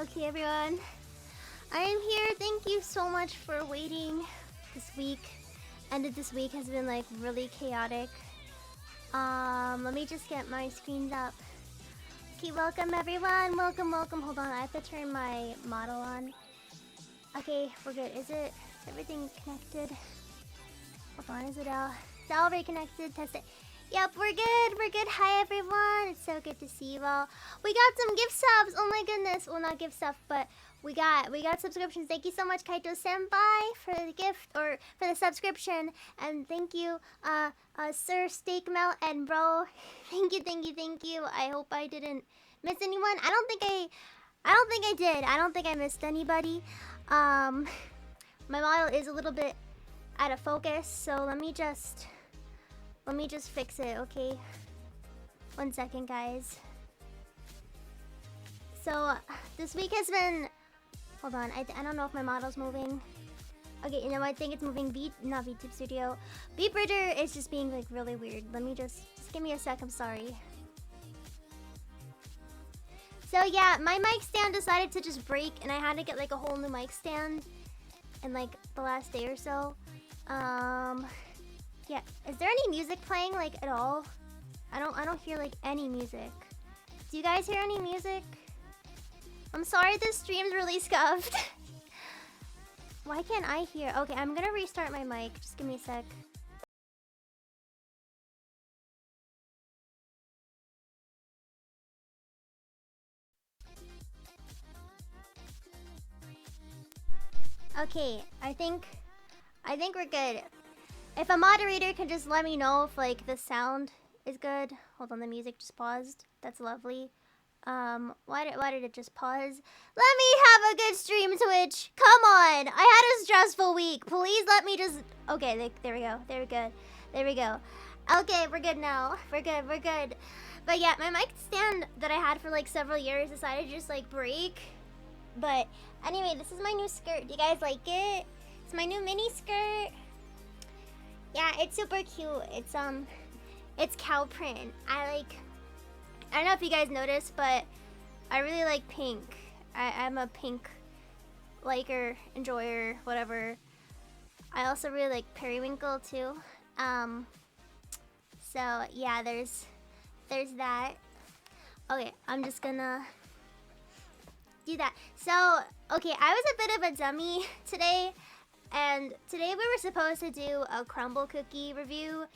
Okay, everyone. I am here. Thank you so much for waiting this week. End of this week has been like really chaotic. Let me just get my screens up. Okay, welcome everyone. Welcome. Hold on, I have to turn my model on. Okay, we're good. Is everything connected? Hold on, is it already connected? Test it. Yep, we're good. Hi everyone. It's so good to see you all. We got some gift subs. Oh my goodness. Well, not gift stuff, but we got subscriptions. Thank you so much, Kaito Senpai, for the gift or for the subscription. And thank you, Sir Steak Melt and Bro. Thank you. I hope I didn't miss anyone. I don't think I did. I don't think I missed anybody. My model is a little bit out of focus, so let me just fix it, okay? 1 second, guys. So this week has been, hold on, I don't know if my model's moving. Okay, you know, I think it's moving. Not VTube Studio. Beat Bridger is just being like really weird. Let me just give me a sec. I'm sorry. So yeah, my mic stand decided to just break, and I had to get like a whole new mic stand in like the last day or so. Yeah, is there any music playing like at all? I don't hear like any music. Do you guys hear any music? I'm sorry this stream's really scuffed. Why can't I hear? Okay, I'm gonna restart my mic. Just give me a sec. Okay, I think we're good. If a moderator can just let me know if like the sound is good. Hold on, the music just paused. That's lovely. Why did it just pause? Let me have a good stream, Twitch. Come on. I had a stressful week. Please let me just. Okay, there we go. There we go. Okay, we're good now. We're good. But yeah, my mic stand that I had for like several years decided to just like break. But anyway, this is my new skirt. Do you guys like it? It's my new mini skirt. Yeah, it's super cute. It's cow print. I don't know if you guys noticed, but I really like pink. I'm a pink liker, enjoyer, whatever. I also really like periwinkle too. So yeah, there's that. Okay, I'm just gonna do that. So okay, I was a bit of a dummy today. And today we were supposed to do a crumble cookie review,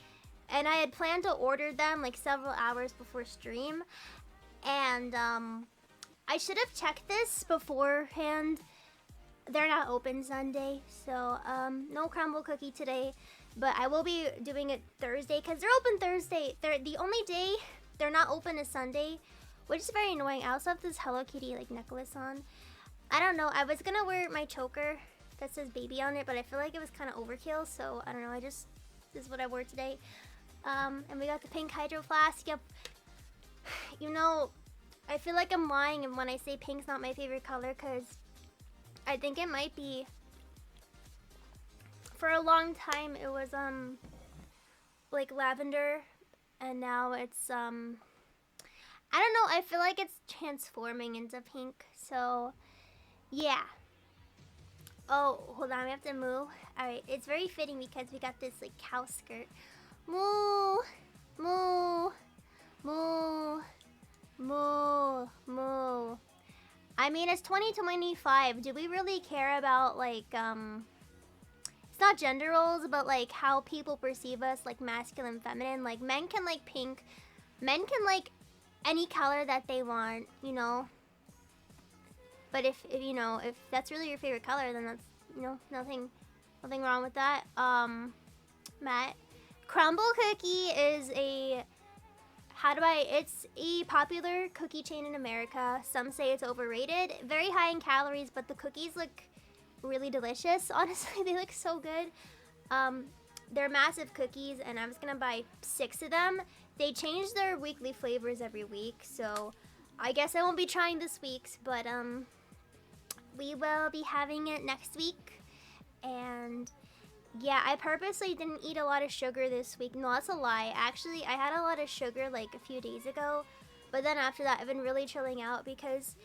and I had planned to order them like several hours before stream, and I should have checked this beforehand. They're not open Sunday, so no crumble cookie today, but I will be doing it Thursday because they're open Thursday. The only day they're not open is Sunday, which is very annoying. I also have this Hello Kitty like necklace on. I don't know. I was gonna wear my choker that says baby on it, but I feel like it was kind of overkill, so I don't know. This is what I wore today. And we got the pink hydro flask. Yep. You know, I feel like I'm lying when I say pink's not my favorite color, because I think it might be. For a long time it was like lavender, and now it's I don't know, I feel like it's transforming into pink, so yeah. Oh, hold on, we have to move. Alright, it's very fitting because we got this like cow skirt. Moo! Moo! Moo! Moo! Moo! I mean, it's 2025. Do we really care about like it's not gender roles, but like how people perceive us, like masculine, feminine? Like men can like pink. Men can like any color that they want, you know? But if you know, if that's really your favorite color, then that's, you know, nothing wrong with that. Matt, Crumble Cookie is it's a popular cookie chain in America. Some say it's overrated. Very high in calories, but the cookies look really delicious. Honestly, they look so good. They're massive cookies, and I was gonna buy 6 of them. They change their weekly flavors every week, so I guess I won't be trying this week's, but we will be having it next week. And yeah, I purposely didn't eat a lot of sugar this week. No, that's a lie. Actually, I had a lot of sugar like a few days ago, but then after that I've been really chilling out because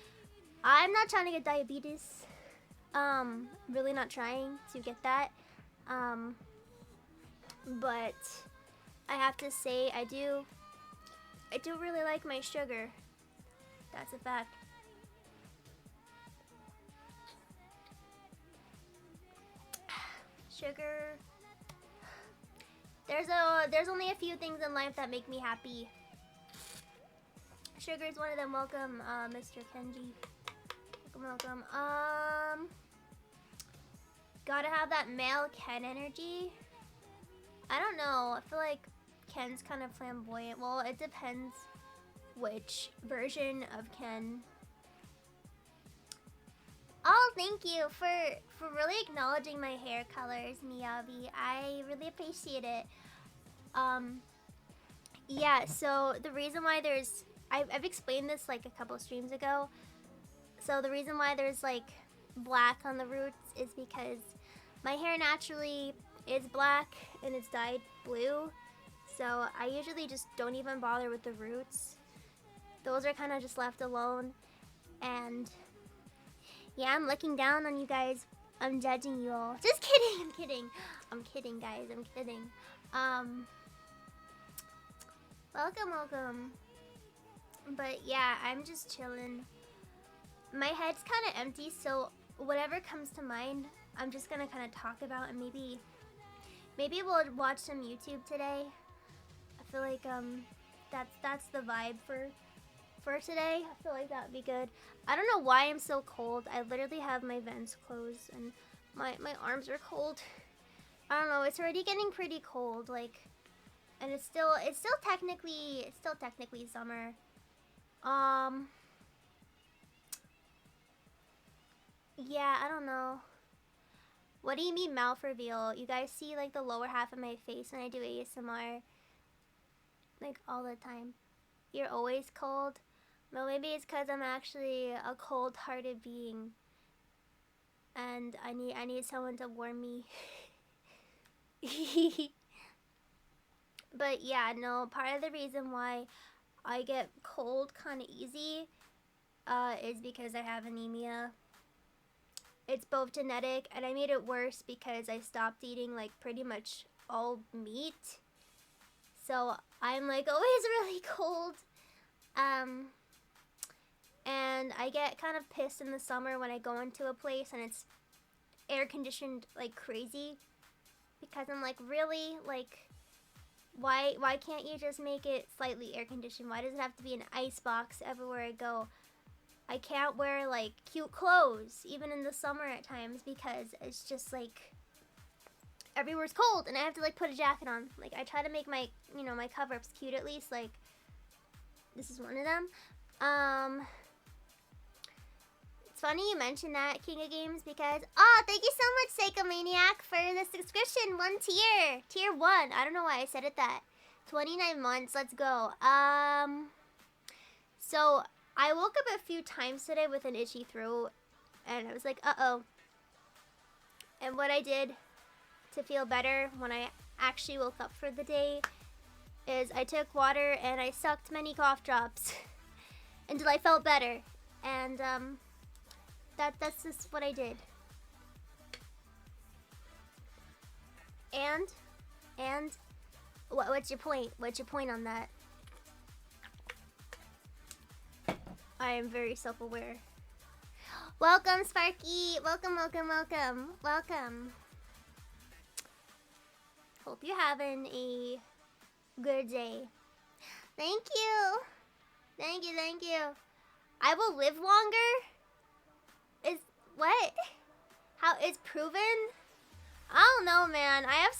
I'm not trying to get diabetes. Really not trying to get that. But I have to say I do really like my sugar. That's a fact. Sugar. There's only a few things in life that make me happy. Sugar is one of them. Welcome, Mr. Kenji. Welcome. Gotta have that male Ken energy. I don't know. I feel like Ken's kind of flamboyant. Well, it depends which version of Ken. Oh, thank you for really acknowledging my hair colors, Miyabi. I really appreciate it. Yeah, so the reason why there's... I've explained this like a couple streams ago. So the reason why there's like black on the roots is because my hair naturally is black and it's dyed blue. So I usually just don't even bother with the roots. Those are kind of just left alone. And yeah, I'm looking down on you guys. I'm judging you all. Just kidding, I'm kidding. I'm kidding, guys, I'm kidding. Welcome. But yeah, I'm just chilling. My head's kind of empty, so whatever comes to mind, I'm just gonna kind of talk about, and maybe we'll watch some YouTube today. I feel like that's the vibe for today. I feel like that would be good. I don't know why I'm so cold. I literally have my vents closed and my arms are cold. I don't know. It's already getting pretty cold, like, and it's still technically summer. Yeah, I don't know. What do you mean mouth reveal? You guys see like the lower half of my face when I do ASMR, like all the time. You're always cold. Well, maybe it's because I'm actually a cold-hearted being, and I need someone to warm me. But yeah, no. Part of the reason why I get cold kind of easy is because I have anemia. It's both genetic, and I made it worse because I stopped eating like pretty much all meat. So I'm like always really cold. And I get kind of pissed in the summer when I go into a place and it's air conditioned like crazy, because I'm like, really, like, why can't you just make it slightly air conditioned? Why does it have to be an ice box everywhere I go? I can't wear like cute clothes even in the summer at times because it's just like everywhere's cold and I have to like put a jacket on. Like, I try to make my, you know, my cover-ups cute at least. Like, this is one of them. It's funny you mentioned that, King of Games, because thank you so much, Seiko Maniac, for the subscription. 1 tier. Tier 1. I don't know why I said it that. 29 months. Let's go. So I woke up a few times today with an itchy throat, and I was like, uh-oh. And what I did to feel better when I actually woke up for the day is I took water and I sucked many cough drops until I felt better. And that's just what I did. And what's your point? What's your point on that? I am very self-aware. Welcome, Sparky. Welcome. Hope you're having a good day. Thank you. I will live longer? Is what? How is proven? I don't know, man. I have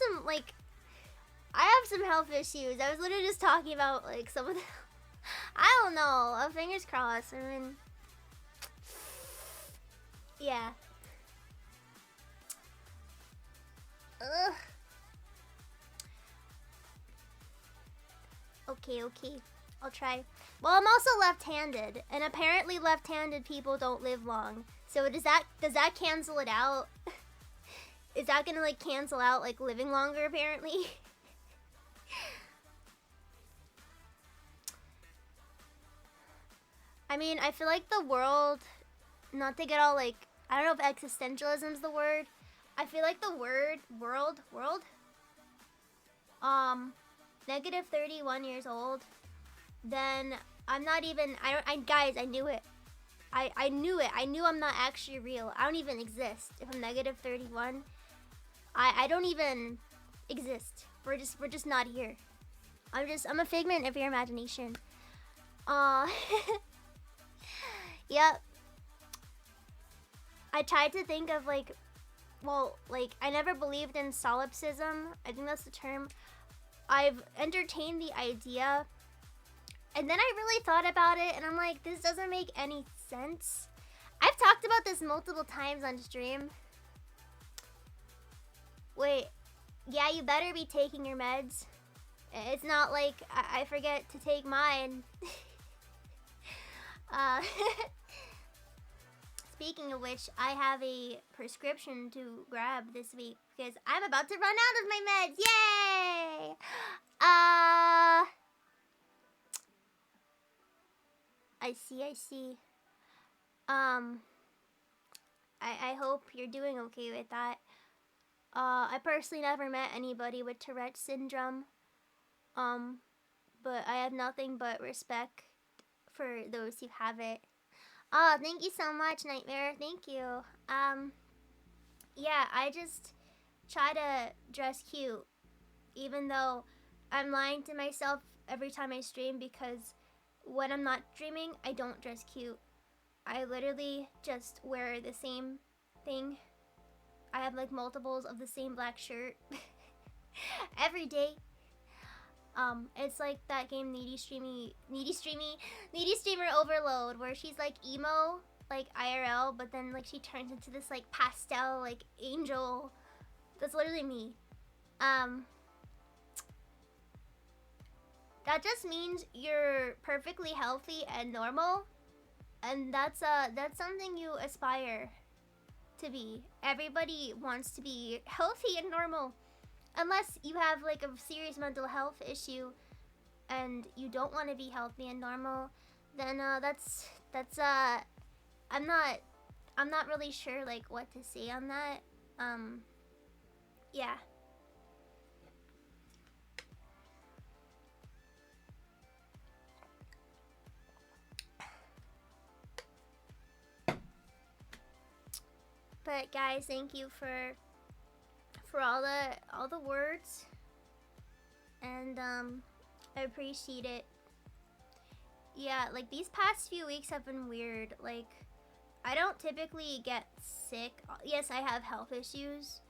some health issues. I was literally just talking about like some of the I don't know. Fingers crossed. I mean, yeah. Ugh. Okay. I'll try. Well, I'm also left-handed, and apparently left-handed people don't live long. So does that cancel it out? Is that gonna like cancel out like living longer apparently? I mean, I feel like the world not to get all like, I don't know if existentialism is the word. I feel like the word world, negative 31 years old, then I'm not even, guys, I knew it. I knew it. I knew I'm not actually real. I don't even exist. If I'm negative 31, I don't even exist. We're just not here. I'm a figment of your imagination. Yep. I tried to think of like, well, like I never believed in solipsism. I think that's the term. I've entertained the idea, and then I really thought about it, and I'm like, this doesn't make any sense. I've talked about this multiple times on stream. Wait, yeah, you better be taking your meds. It's not like I forget to take mine. Speaking of which, I have a prescription to grab this week because I'm about to run out of my meds. Yay! I see. I hope you're doing okay with that. I personally never met anybody with Tourette's syndrome. But I have nothing but respect for those who have it. Oh, thank you so much, Nightmare. Thank you. Yeah, I just try to dress cute, even though I'm lying to myself every time I stream because when I'm not streaming, I don't dress cute. I literally just wear the same thing. I have like multiples of the same black shirt every day. It's like that game Needy Streamer Overload, where she's like emo, like IRL, but then like she turns into this like pastel, like angel. That's literally me. That just means you're perfectly healthy and normal, and that's something you aspire to be. Everybody wants to be healthy and normal. Unless you have like a serious mental health issue and you don't want to be healthy and normal, then that's I'm not really sure like what to say on that. Yeah. But guys, thank you for all the words, and I appreciate it. Yeah, like these past few weeks have been weird. Like I don't typically get sick. Yes, I have health issues,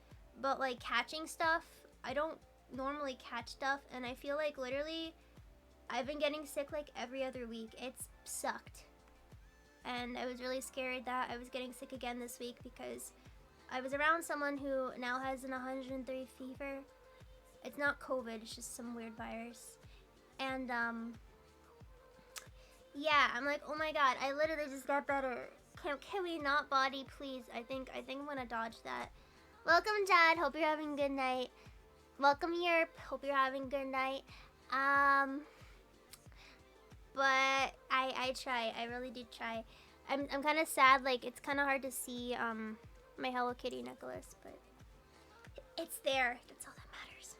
but like catching stuff, I don't normally catch stuff, and I feel like literally I've been getting sick like every other week. It's sucked. And I was really scared that I was getting sick again this week because I was around someone who now has an 103 fever. It's not COVID, it's just some weird virus. And yeah, I'm like, oh my god, I literally just got better. Can we not body, please? I think I'm gonna dodge that. Welcome, Jad. Hope you're having a good night. Welcome here. Hope you're having a good night. But I try. I really do try. I'm kind of sad. Like it's kind of hard to see my Hello Kitty necklace, but it's there. That's all that matters.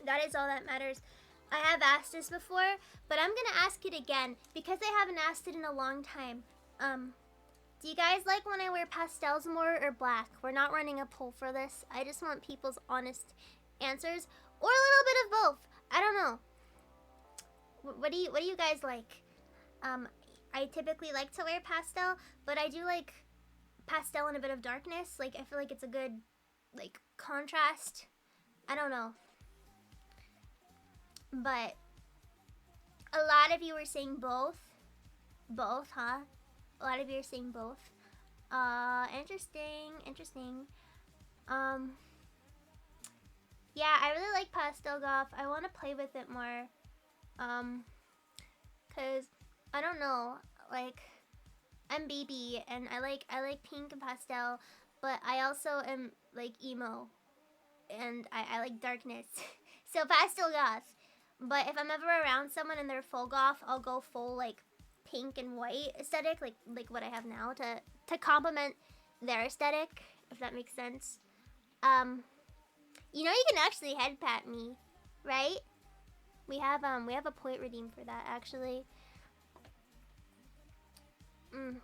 That is all that matters. I have asked this before, but I'm gonna ask it again because I haven't asked it in a long time. Do you guys like when I wear pastels more or black? We're not running a poll for this. I just want people's honest answers, or a little bit of both. I don't know. What do you guys like? I typically like to wear pastel, but I do like pastel and a bit of darkness. Like I feel like it's a good like contrast. I don't know. But a lot of you were saying both. Both, huh? A lot of you are saying both. Interesting. Yeah, I really like pastel golf. I want to play with it more. Cause I don't know, like I'm baby and I like pink and pastel, but I also am like emo and I like darkness. So pastel goth. But if I'm ever around someone and they're full goth, I'll go full like pink and white aesthetic, like what I have now, to complement their aesthetic, if that makes sense. You know, you can actually head pat me, right? We have a point redeem for that, actually. My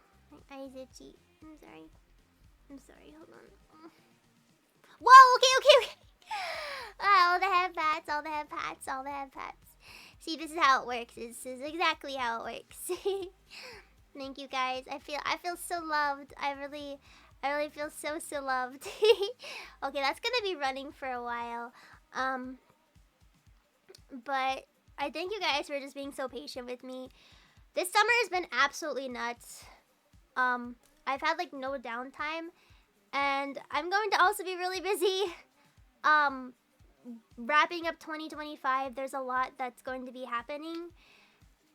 eyes itchy. I'm sorry, hold on. Whoa, okay. All the head pats, all the head pats, all the head pats. See, this is how it works. This is exactly how it works. Thank you guys. I feel so loved. I really feel so loved. Okay, that's gonna be running for a while. But I thank you guys for just being so patient with me. This summer has been absolutely nuts. I've had like no downtime, and I'm going to also be really busy. Wrapping up 2025, there's a lot that's going to be happening,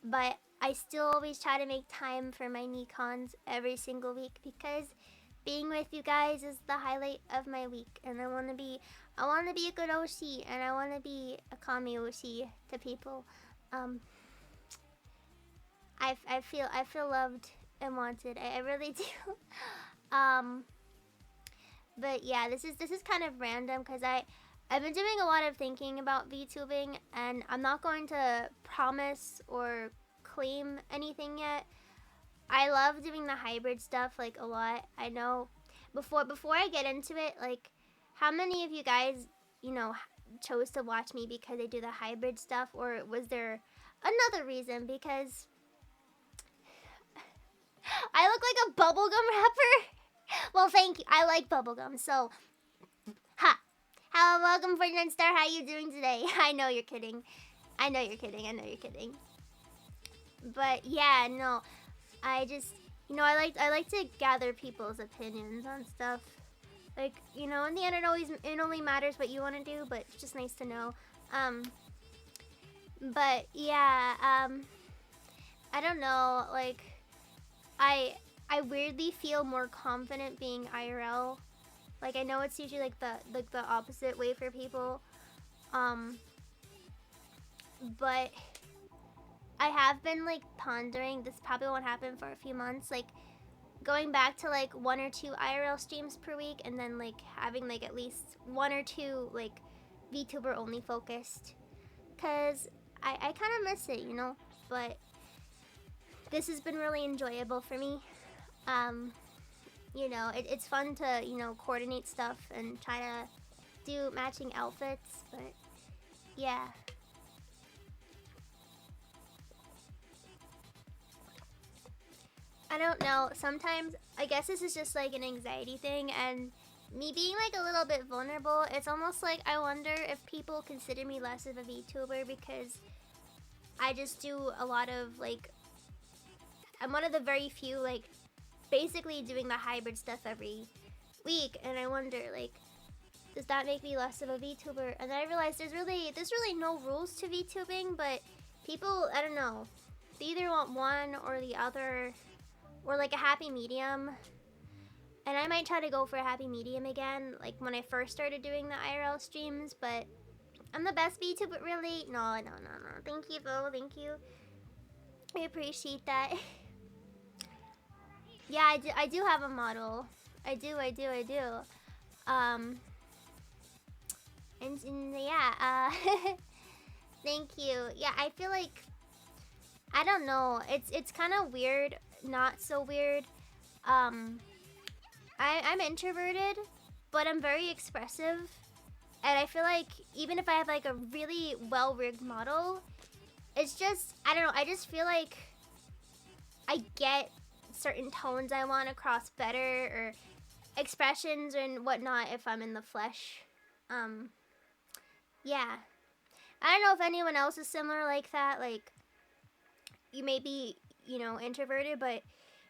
but I still always try to make time for my Nikons every single week, because being with you guys is the highlight of my week, and I want to be a good OC, and I want to be a Kami OC to people. I feel loved and wanted. I really do. But yeah, this is kind of random, because I've been doing a lot of thinking about VTubing, and I'm not going to promise or claim anything yet. I love doing the hybrid stuff like a lot. I know before I get into it, like, how many of you guys, you know, chose to watch me because I do the hybrid stuff, or was there another reason? Because I look like a bubblegum rapper. Well, thank you. I like bubblegum, so ha. Hello, welcome, Ferdinand Star. How you doing today? I know you're kidding. I know you're kidding. But yeah, no. I just, you know, I like to gather people's opinions on stuff. Like, you know, in the end, it only matters what you want to do, but it's just nice to know. But yeah, I don't know, like, I weirdly feel more confident being IRL. Like, I know it's usually like the opposite way for people. But I have been like pondering, this probably won't happen for a few months, like going back to like 1 or 2 IRL streams per week, and then like having like at least 1 or 2 like VTuber only focused, cause I kind of miss it, you know. But this has been really enjoyable for me. You know, it's fun to, you know, coordinate stuff and try to do matching outfits, but yeah. I don't know, sometimes, I guess this is just like an anxiety thing, and me being like a little bit vulnerable, it's almost like I wonder if people consider me less of a VTuber, because I just do a lot of like, I'm one of the very few like basically doing the hybrid stuff every week, and I wonder, like, does that make me less of a VTuber? And then I realized there's really no rules to VTubing, but people, I don't know, they either want one or the other, or like a happy medium. And I might try to go for a happy medium again, like when I first started doing the IRL streams, but I'm the best VTuber, really? No. Thank you, though, thank you. I appreciate that. Yeah, I do have a model. I do. And yeah, thank you. Yeah, I feel like, I don't know, it's kind of weird, not so weird. I'm introverted, but I'm very expressive, and I feel like even if I have like a really well-rigged model, it's just, I don't know, I just feel like I get certain tones I want across better, or expressions and whatnot, if I'm in the flesh. Yeah. I don't know if anyone else is similar like that, like, you may be, you know, introverted, but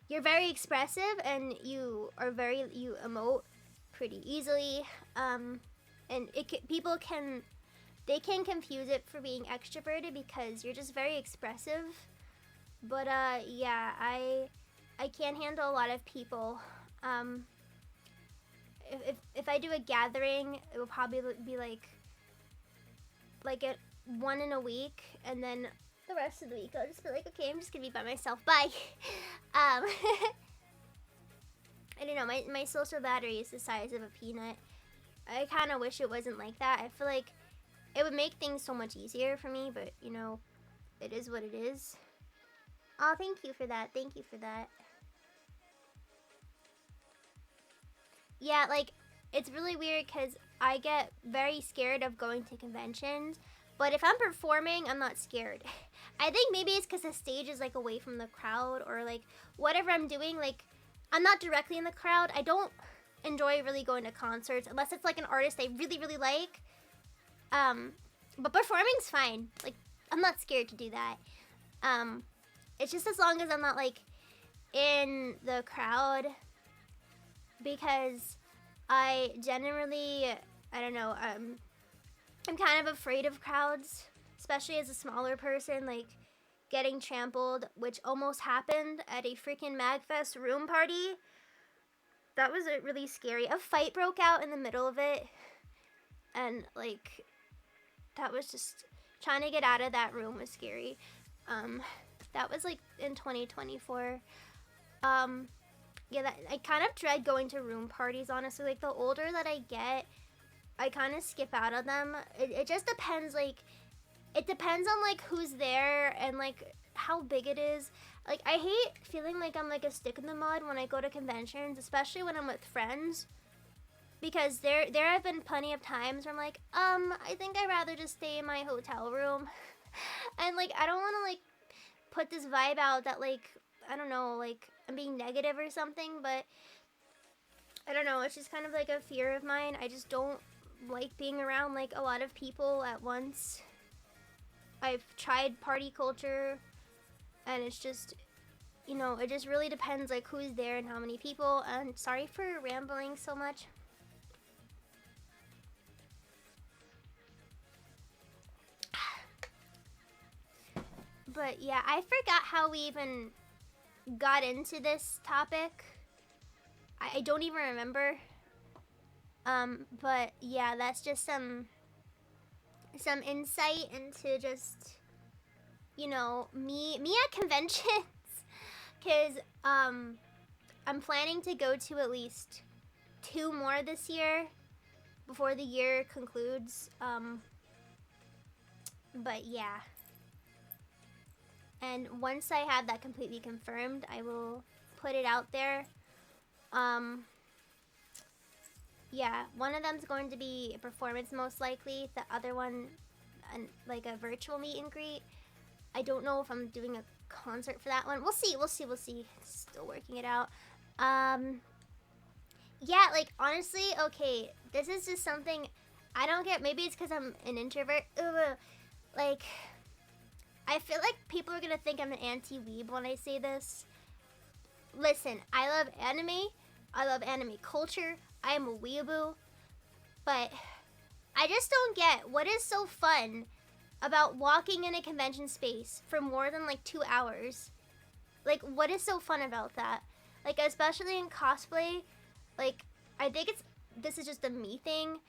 you're very expressive, and you emote pretty easily, and people can confuse it for being extroverted, because you're just very expressive. But yeah, I can't handle a lot of people. If I do a gathering, it will probably be like one in a week, and then the rest of the week. I'll just be like, okay, I'm just gonna be by myself. Bye. I don't know, my social battery is the size of a peanut. I kind of wish it wasn't like that. I feel like it would make things so much easier for me, but you know, it is what it is. Oh, thank you for that. Thank you for that. Yeah, like, it's really weird because I get very scared of going to conventions, but if I'm performing, I'm not scared. I think maybe it's because the stage is like away from the crowd, or like whatever I'm doing, like I'm not directly in the crowd. I don't enjoy really going to concerts unless it's like an artist I really, really like. But performing's fine. Like, I'm not scared to do that. It's just as long as I'm not like in the crowd, because I generally, I don't know, I'm kind of afraid of crowds, especially as a smaller person, like getting trampled, which almost happened at a freaking MagFest room party. That was really scary. A fight broke out in the middle of it, and like, that was just, trying to get out of that room was scary. That was like in 2024. Yeah, I kind of dread going to room parties, honestly. Like, the older that I get, I kind of skip out on them. It just depends, like, it depends on, like, who's there and, like, how big it is. Like, I hate feeling like I'm, like, a stick in the mud when I go to conventions, especially when I'm with friends. Because there have been plenty of times where I'm like, I think I'd rather just stay in my hotel room. And, like, I don't want to, like, put this vibe out that, like, I don't know, like, I'm being negative or something, but I don't know, it's just kind of like a fear of mine. I just don't like being around like a lot of people at once. I've tried party culture, and it's just, you know, it just really depends like who's there and how many people. And sorry for rambling so much. But yeah, I forgot how we even got into this topic. I don't even remember. But yeah, that's just some insight into just, you know, me at conventions. Cause I'm planning to go to at least 2 more this year before the year concludes. But yeah. And once I have that completely confirmed, I will put it out there. Yeah, one of them's going to be a performance most likely. The other one, like a virtual meet and greet. I don't know if I'm doing a concert for that one. We'll see. Still working it out. Yeah, like, honestly, okay, this is just something I don't get. Maybe it's because I'm an introvert. Ugh. Like, I feel like people are gonna think I'm an anti-weeb when I say this. Listen, I love anime. I love anime culture. I am a weeaboo. But I just don't get what is so fun about walking in a convention space for more than like 2 hours. Like, what is so fun about that? Like, especially in cosplay, like, I think this is just a me thing,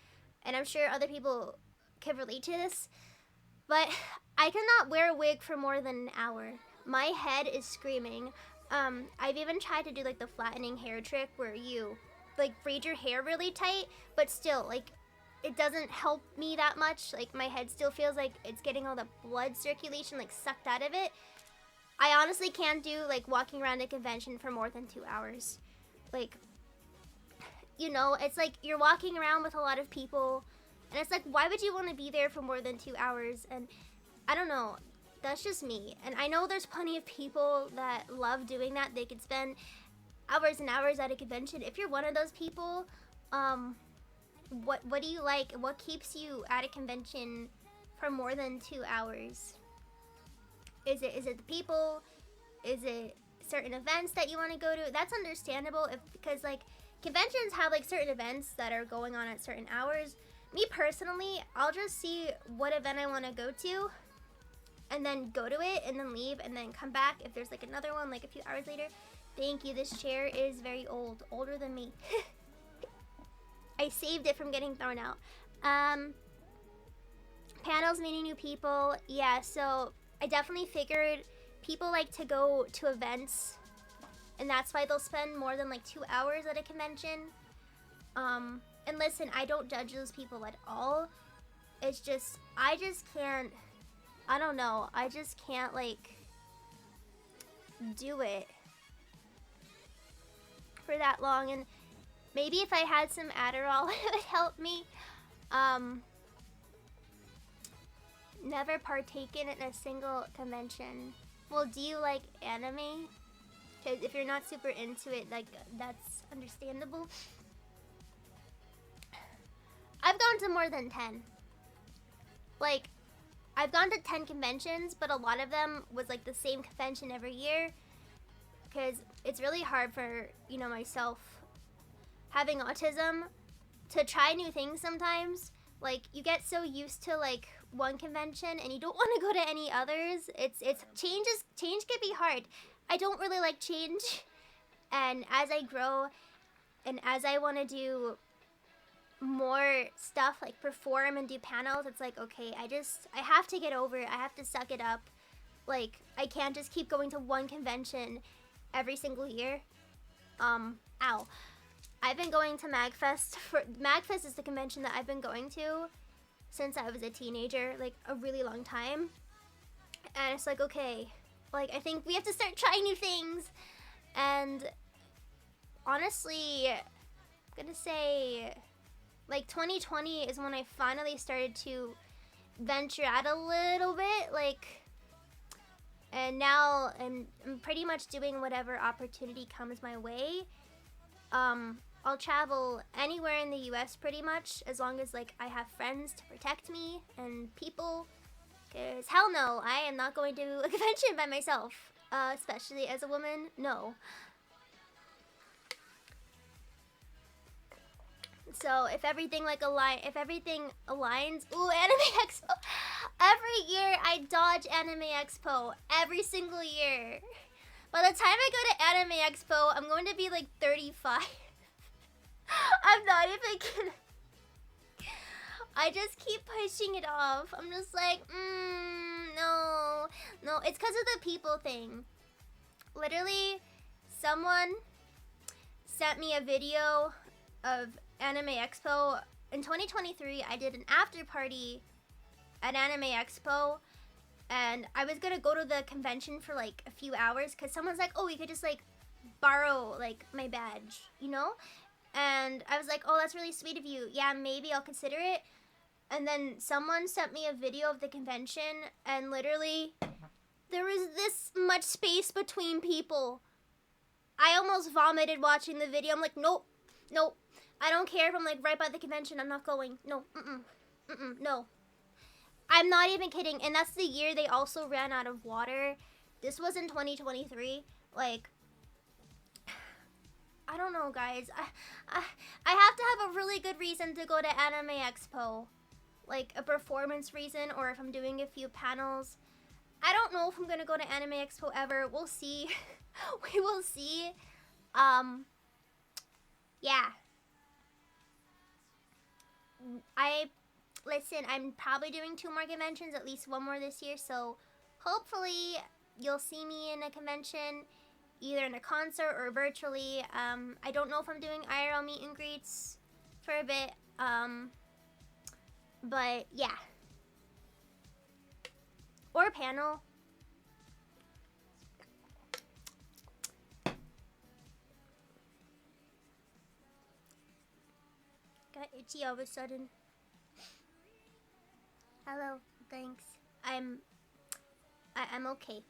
and I'm sure other people can relate to this, but I cannot wear a wig for more than an hour. My head is screaming. I've even tried to do like the flattening hair trick where you like braid your hair really tight, but still, like, it doesn't help me that much. Like, my head still feels like it's getting all the blood circulation like sucked out of it. I honestly can't do like walking around a convention for more than 2 hours. Like, you know, it's like you're walking around with a lot of people, and it's like, why would you want to be there for more than 2 hours? And I don't know, that's just me. And I know there's plenty of people that love doing that. They could spend hours and hours at a convention. If you're one of those people, what do you like? What keeps you at a convention for more than 2 hours? Is it the people? Is it certain events that you want to go to? That's understandable, because like conventions have like certain events that are going on at certain hours. Me personally, I'll just see what event I want to go to, and then go to it, and then leave, and then come back if there's like another one like a few hours later. Thank you. This chair is very old, older than me. I saved it from getting thrown out. Panels, meeting new people. Yeah, so I definitely figured people like to go to events, and that's why they'll spend more than like 2 hours at a convention. And listen, I don't judge those people at all. It's just, I just can't, I don't know, I just can't like do it for that long. And maybe if I had some Adderall, it would help me. Never partaken in a single convention. Well, do you like anime? Because if you're not super into it, like, that's understandable. I've gone to more than 10. Like, I've gone to 10 conventions, but a lot of them was like the same convention every year. Because it's really hard for, you know, myself having autism to try new things sometimes. Like, you get so used to like one convention and you don't want to go to any others. Change can be hard. I don't really like change. And as I grow and as I want to do more stuff, like perform and do panels, it's like, okay, I have to get over it. I have to suck it up. Like, I can't just keep going to one convention every single year. Ow. I've been going to MagFest is the convention that I've been going to since I was a teenager, like a really long time. And it's like, okay, like, I think we have to start trying new things. And honestly, I'm gonna say, like, 2020 is when I finally started to venture out a little bit, like, and now I'm pretty much doing whatever opportunity comes my way. I'll travel anywhere in the US pretty much, as long as like I have friends to protect me and people, because hell no, I am not going to a convention by myself, especially as a woman, no. So if everything aligns, ooh, Anime Expo. Every year I dodge Anime Expo, every single year. By the time I go to Anime Expo, I'm going to be like 35. I'm not even kidding. I just keep pushing it off. I'm just like, no. It's because of the people thing. Literally, someone sent me a video of Anime Expo. In 2023, I did an after party at Anime Expo, and I was gonna go to the convention for like a few hours because someone's like, oh, we could just like borrow like my badge, you know? And I was like, oh, that's really sweet of you. Yeah, maybe I'll consider it. And then someone sent me a video of the convention, and literally there was this much space between people. I almost vomited watching the video. I'm like, nope. I don't care if I'm like right by the convention. I'm not going. No, no. I'm not even kidding. And that's the year they also ran out of water. This was in 2023. Like, I don't know, guys. I have to have a really good reason to go to Anime Expo. Like a performance reason, or if I'm doing a few panels. I don't know if I'm gonna go to Anime Expo ever. We'll see. We will see. Yeah. Listen, I'm probably doing 2 more conventions, at least 1 more this year, so hopefully you'll see me in a convention, either in a concert or virtually. I don't know if I'm doing IRL meet and greets for a bit, but yeah. Or a panel. Got itchy all of a sudden. Hello, thanks. I'm okay.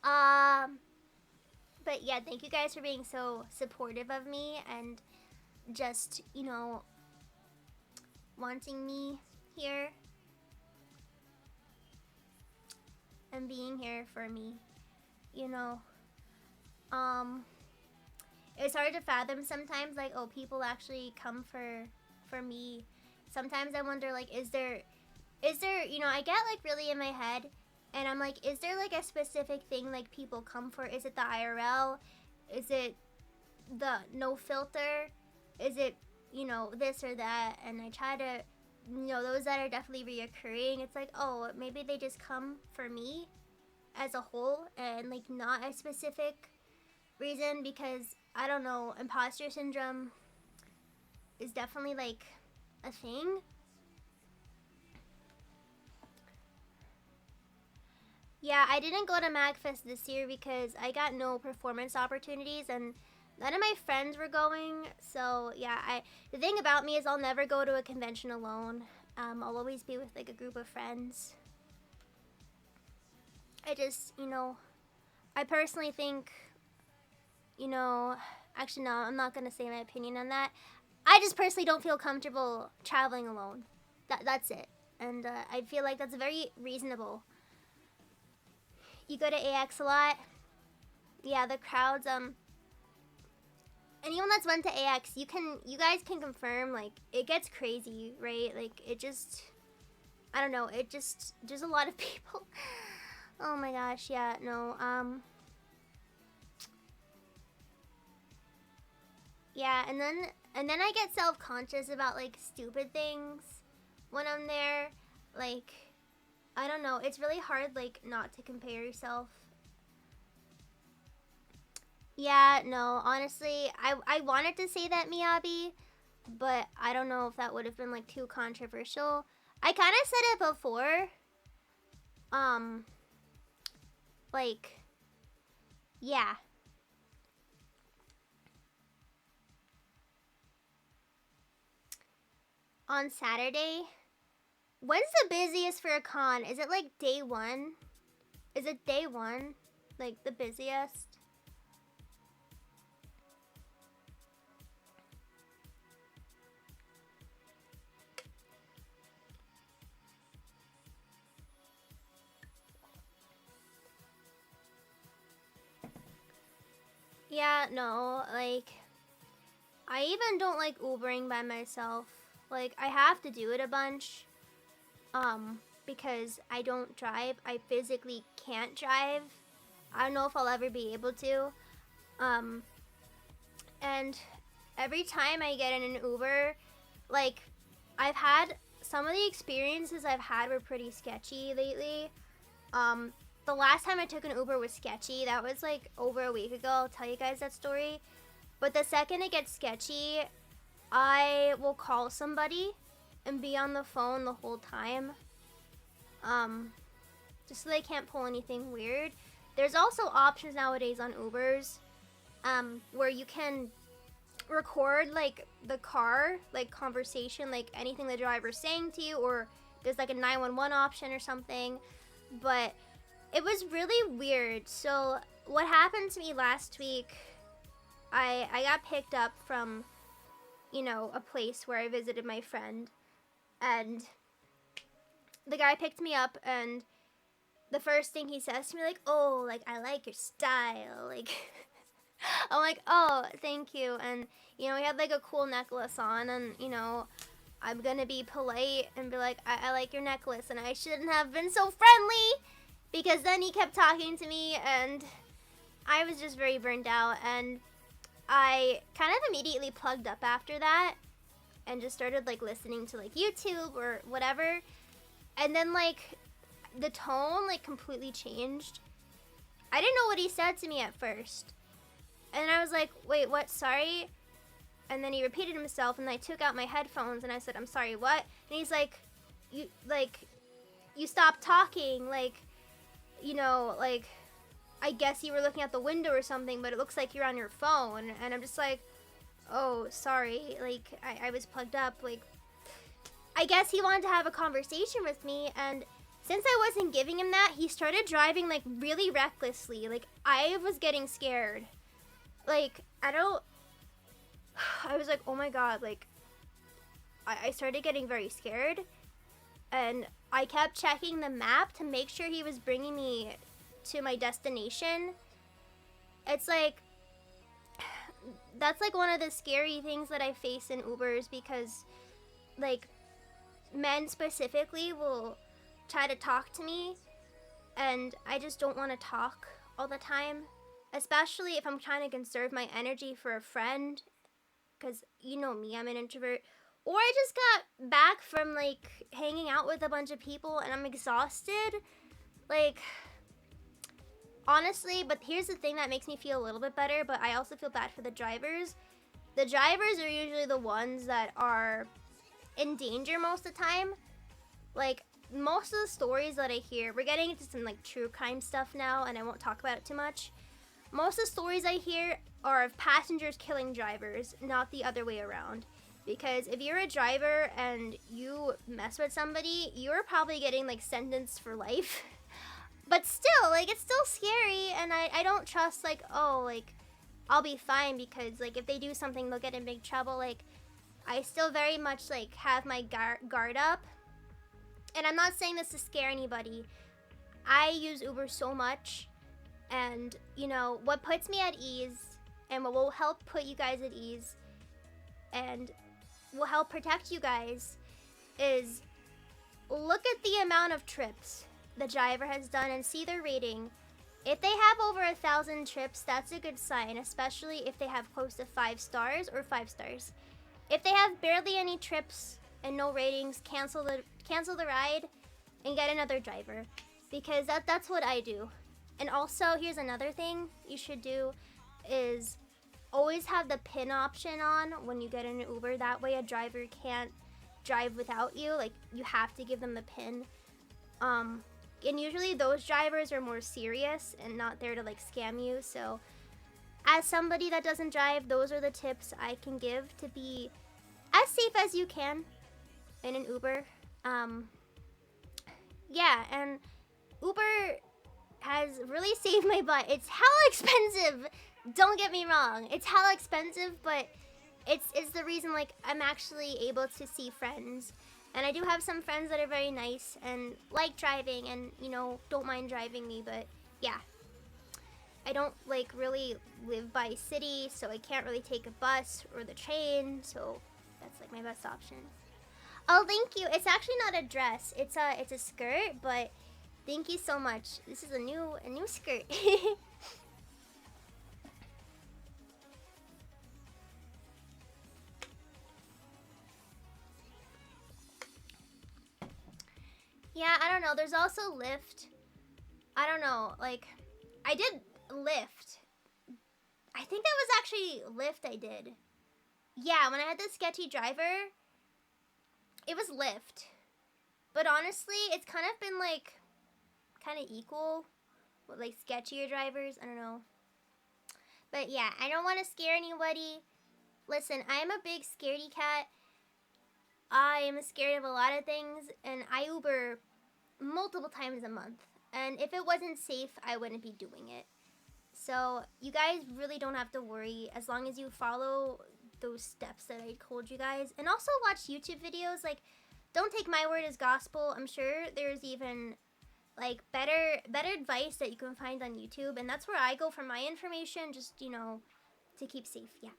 But yeah, thank you guys for being so supportive of me and just, you know, wanting me here and being here for me, you know. It's hard to fathom sometimes, like, oh, people actually come for me. Sometimes I wonder, like, is there, you know, I get like really in my head, and I'm like, is there like a specific thing like people come for? Is it the IRL? Is it the no filter? Is it, you know, this or that? And I try to those that are definitely reoccurring, it's like, oh, maybe they just come for me as a whole and like not a specific reason, because I don't know, imposter syndrome is definitely like a thing. Yeah, I didn't go to MagFest this year because I got no performance opportunities and none of my friends were going. So yeah, the thing about me is I'll never go to a convention alone. I'll always be with like a group of friends. I just, I personally think, actually no, I'm not gonna say my opinion on that. I just personally don't feel comfortable traveling alone. That's it. And I feel like that's very reasonable. You go to AX a lot. Yeah, the crowds, anyone that's went to AX, you guys can confirm, like, it gets crazy, right? Like, it just, I don't know, there's a lot of people. Oh my gosh, yeah, no, yeah, and then I get self-conscious about, like, stupid things when I'm there. Like, I don't know, it's really hard, like, not to compare yourself. Yeah, no, honestly, I wanted to say that, Miyabi, but I don't know if that would have been, like, too controversial. I kind of said it before. Like, yeah. On Saturday? When's the busiest for a con? Is it, like, day one? Is it day one? Like, the busiest? Yeah, no, like, I even don't like Ubering by myself. Like, I have to do it a bunch. Because I don't drive. I physically can't drive. I don't know if I'll ever be able to. And every time I get in an Uber, like, I've had, some of the experiences I've had were pretty sketchy lately. The last time I took an Uber was sketchy. That was like over a week ago. I'll tell you guys that story. But the second it gets sketchy, I will call somebody and be on the phone the whole time. Just so they can't pull anything weird. There's also options nowadays on Ubers, where you can record like the car, like conversation, like anything the driver's saying to you, or there's like a 911 option or something. But it was really weird. So what happened to me last week, I got picked up from, a place where I visited my friend, and the guy picked me up, and the first thing he says to me, like, oh, like, I like your style, like, I'm like, oh, thank you, and, he had, like, a cool necklace on, and, I'm gonna be polite and be like, I like your necklace, and I shouldn't have been so friendly, because then he kept talking to me, and I was just very burned out, and I kind of immediately plugged up after that, and just started, like, listening to, like, YouTube or whatever, and then, like, the tone, like, completely changed. I didn't know what he said to me at first. And I was like, wait, what? Sorry? And then he repeated himself, and I took out my headphones, and I said, I'm sorry, what? And he's like, you stopped talking, like, like, I guess you were looking out the window or something, but it looks like you're on your phone. And I'm just like, oh, sorry, like, I was plugged up, like, I guess he wanted to have a conversation with me, and since I wasn't giving him that, he started driving, like, really recklessly. Like, I was getting scared. Like, I was like, oh my god, like, I started getting very scared, and I kept checking the map to make sure he was bringing me to my destination. It's like, that's, like, one of the scary things that I face in Ubers, because, like, men specifically will try to talk to me, and I just don't want to talk all the time, especially if I'm trying to conserve my energy for a friend, because you know me, I'm an introvert. or I just got back from like hanging out with a bunch of people and I'm exhausted. Like, honestly, but here's the thing that makes me feel a little bit better, but I also feel bad for the drivers. The drivers are usually the ones that are in danger most of the time. Like, most of the stories that I hear, we're getting into some like true crime stuff now, and I won't talk about it too much. Most of the stories I hear are of passengers killing drivers, not the other way around. Because if you're a driver and you mess with somebody, you're probably getting like sentenced for life. But still, like, it's still scary, and I don't trust, like, oh, like, I'll be fine because, like, if they do something, they'll get in big trouble. Like, I still very much, like, have my guard up. And I'm not saying this to scare anybody. I use Uber so much, and, you know, what puts me at ease, and what will help put you guys at ease, and will help protect you guys, is look at the amount of trips the driver has done and see their rating. If they have over 1,000 trips, that's a good sign, especially if they have close to 5 stars or 5 stars. If they have barely any trips and no ratings, cancel the ride and get another driver, because that's what I do. And also, here's another thing you should do is always have the PIN option on when you get in an Uber. That way a driver can't drive without you. Like, you have to give them the PIN. And usually those drivers are more serious and not there to like scam you. So as somebody that doesn't drive, those are the tips I can give to be as safe as you can in an Uber. Yeah, and Uber has really saved my butt. It's hella expensive. Don't get me wrong. It's hella expensive, but it's the reason like I'm actually able to see friends. And I do have some friends that are very nice and like driving and, you know, don't mind driving me, but yeah. I don't like really live by city, so I can't really take a bus or the train, so that's like my best option. Oh, thank you. It's actually not a dress. It's a skirt, but thank you so much. This is a new skirt. Yeah, I don't know. There's also Lyft. I don't know. Like, I did Lyft. I think that was actually Lyft I did. Yeah, when I had the sketchy driver, it was Lyft. But honestly, it's kind of been like, kind of equal with like sketchier drivers. I don't know. But yeah, I don't want to scare anybody. Listen, I'm a big scaredy cat. I am scared of a lot of things, and I Uber multiple times a month. And if it wasn't safe, I wouldn't be doing it. So you guys really don't have to worry as long as you follow those steps that I told you guys. And also watch YouTube videos. Like, don't take my word as gospel. I'm sure there's even like better advice that you can find on YouTube, and that's where I go for my information, just, you know, to keep safe. Yeah.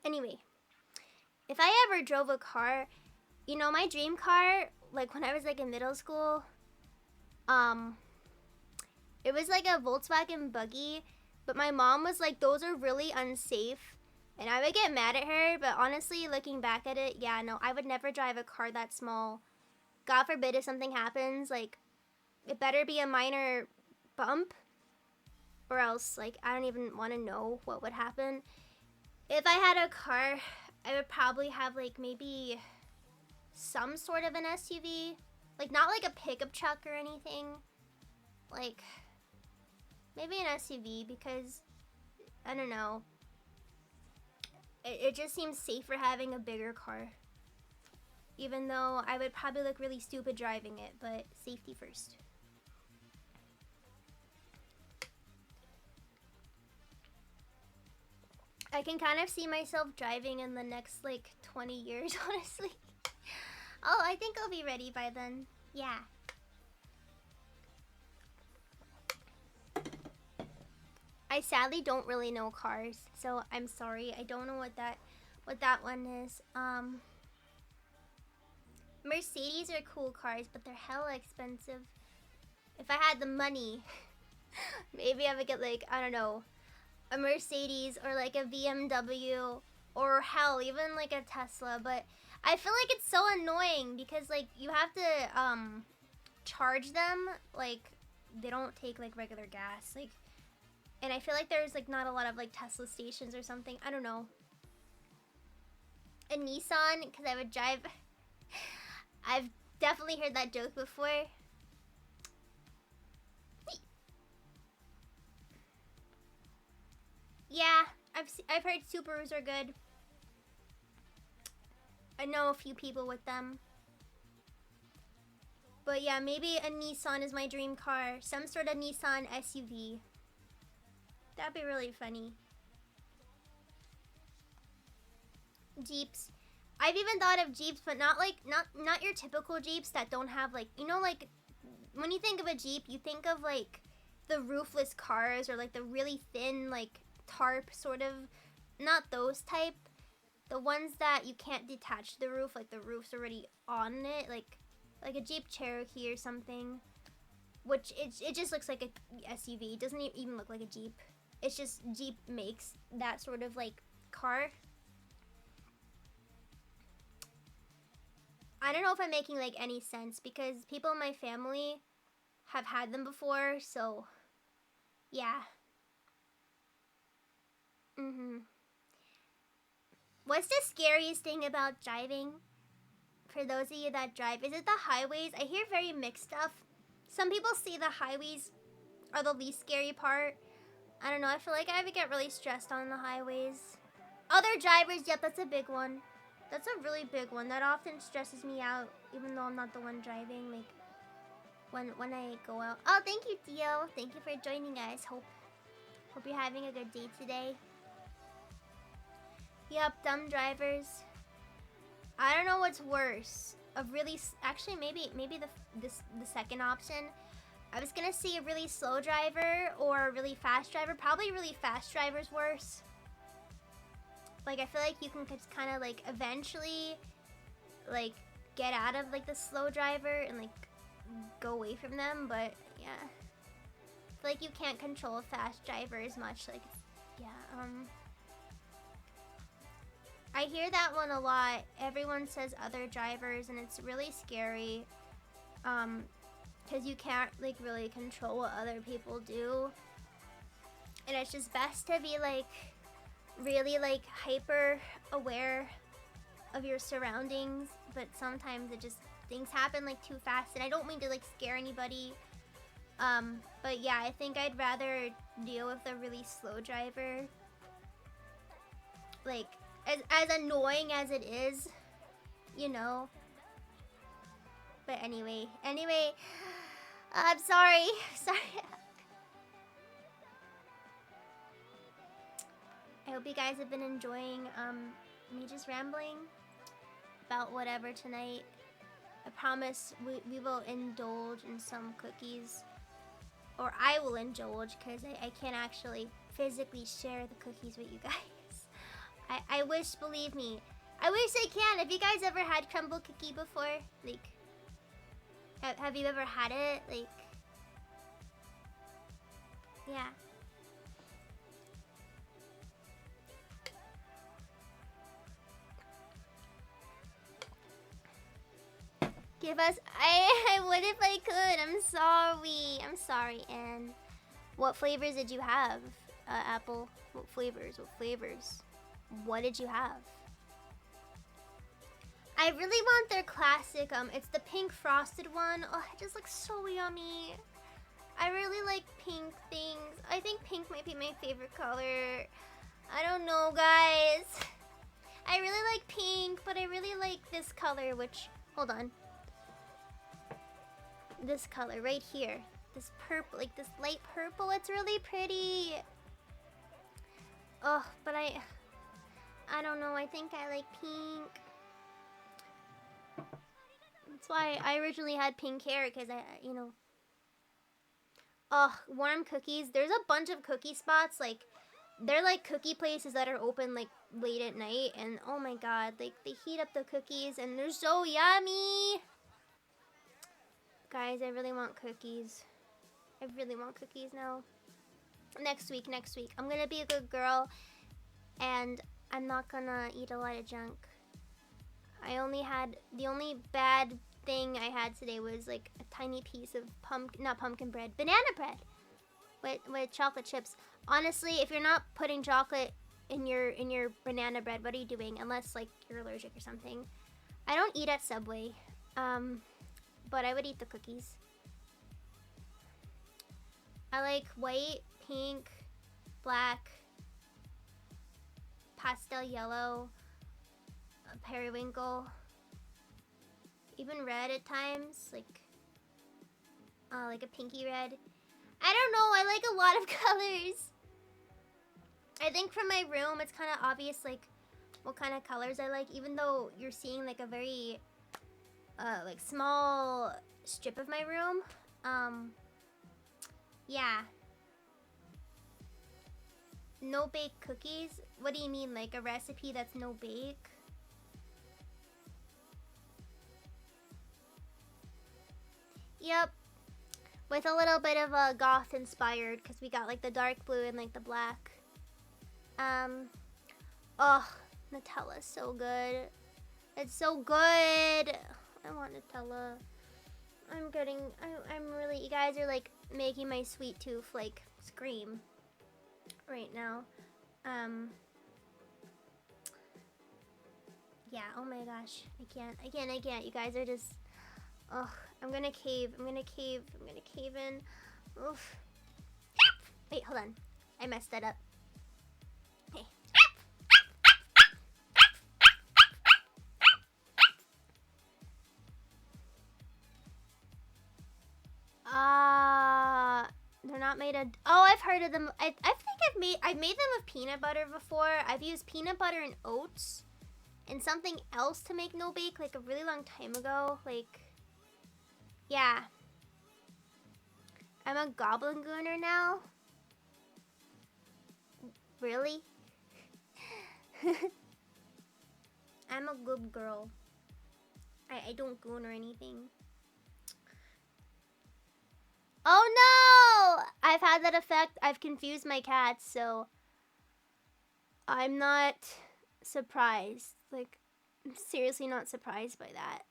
Anyway, if I ever drove a car, you know, my dream car, like when I was like in middle school, it was like a Volkswagen buggy, but my mom was like, those are really unsafe. And I would get mad at her, but honestly, looking back at it, yeah, no, I would never drive a car that small. God forbid if something happens, like, it better be a minor bump, or else, like, I don't even want to know what would happen. If I had a car, I would probably have, like, maybe some sort of an SUV. Like, not like a pickup truck or anything. Like, maybe an SUV, because, I don't know. It just seems safer having a bigger car. Even though I would probably look really stupid driving it, but safety first. I can kind of see myself driving in the next, like, 20 years, honestly. Oh, I think I'll be ready by then. Yeah. I sadly don't really know cars, so I'm sorry. I don't know what that one is. Mercedes are cool cars, but they're hella expensive. If I had the money, maybe I would get, like, I don't know, a Mercedes or like a BMW or hell, even like a Tesla. But I feel like it's so annoying because like you have to charge them, like they don't take like regular gas, like, and I feel like there's like not a lot of like Tesla stations or something. I don't know. A Nissan, because I would drive. I've definitely heard that joke before. Yeah, I've heard Subarus are good. I know a few people with them. But yeah, maybe a Nissan is my dream car. Some sort of Nissan SUV. That'd be really funny. Jeeps. I've even thought of Jeeps, but not like not your typical Jeeps that don't have like, you know, like when you think of a Jeep, you think of like the roofless cars or like the really thin like tarp sort of, not those type. The ones that you can't detach the roof, like the roof's already on it, like a Jeep Cherokee or something. Which it just looks like a SUV. It doesn't even look like a Jeep. It's just Jeep makes that sort of like car. I don't know if I'm making like any sense because people in my family have had them before, so yeah. What's the scariest thing about driving? For those of you that drive, is it the highways? I hear very mixed stuff. Some people say the highways are the least scary part. I don't know, I feel like I would get really stressed on the highways. Other drivers, yep, that's a big one. That's a really big one. That often stresses me out, even though I'm not the one driving. Like, when I go out. Oh, thank you, Dio. Thank you for joining us. Hope you're having a good day today. Yep, dumb drivers. I don't know what's worse. Actually, maybe the second option. I was gonna say a really slow driver or a really fast driver. Probably really fast driver's worse. Like, I feel like you can just kind of like eventually like get out of like the slow driver and like go away from them, but yeah, I feel like you can't control a fast driver as much. Like, yeah, I hear that one a lot. Everyone says other drivers, and it's really scary, because you can't like really control what other people do, and it's just best to be like really like hyper aware of your surroundings. But sometimes things happen like too fast, and I don't mean to like scare anybody, but yeah, I think I'd rather deal with a really slow driver, like as annoying as it is, you know. But anyway, I'm sorry. I hope you guys have been enjoying me just rambling about whatever tonight. I promise we will indulge in some cookies. Or I will indulge, because I can't actually physically share the cookies with you guys. I wish, believe me. I wish I can. Have you guys ever had crumble cookie before? Like, have you ever had it? Like, yeah. Give us. I would if I could. I'm sorry, Anne. What flavors did you have, Apple? What flavors? What did you have? I really want their classic. It's the pink frosted one. Oh, it just looks so yummy. I really like pink things. I think pink might be my favorite color. I don't know, guys. I really like pink, but I really like this color, which, hold on. This color right here. This purple, like this light purple. It's really pretty. Oh, but I don't know. I think I like pink. That's why I originally had pink hair, because you know. Oh, warm cookies. There's a bunch of cookie spots. Like, they're like cookie places that are open like late at night, and oh my god, like they heat up the cookies and they're so yummy. Guys, I really want cookies. I really want cookies now. Next week. I'm gonna be a good girl, and I'm not gonna eat a lot of junk. I only had, the only bad thing I had today was like a tiny piece of not pumpkin bread, banana bread with chocolate chips. Honestly, if you're not putting chocolate in your banana bread, what are you doing? Unless like you're allergic or something. I don't eat at Subway, but I would eat the cookies. I like white, pink, black, pastel yellow, periwinkle, even red at times, like a pinky red. I don't know, I like a lot of colors. I think from my room, it's kind of obvious, like, what kind of colors I like, even though you're seeing, like, a very, like, small strip of my room. Yeah. No-bake cookies? What do you mean, like, a recipe that's no-bake? Yep. With a little bit of a goth inspired, because we got, like, the dark blue and, like, the black. Oh, Nutella's so good. It's so good. I want Nutella. I'm really, you guys are like making my sweet tooth like scream right now. Yeah, oh my gosh. I can't. You guys are just, ugh, I'm gonna cave in. Oof. Wait, hold on. I messed that up. Hey. They're not made of, oh, I've heard of them. I think I've made them with peanut butter before. I've used peanut butter and oats and something else to make no bake like a really long time ago. Like, yeah. I'm a goblin gooner now. Really? I'm a good girl. I don't goon or anything. Oh no! I've had that effect. I've confused my cats, so I'm not surprised. Like, I'm seriously not surprised by that.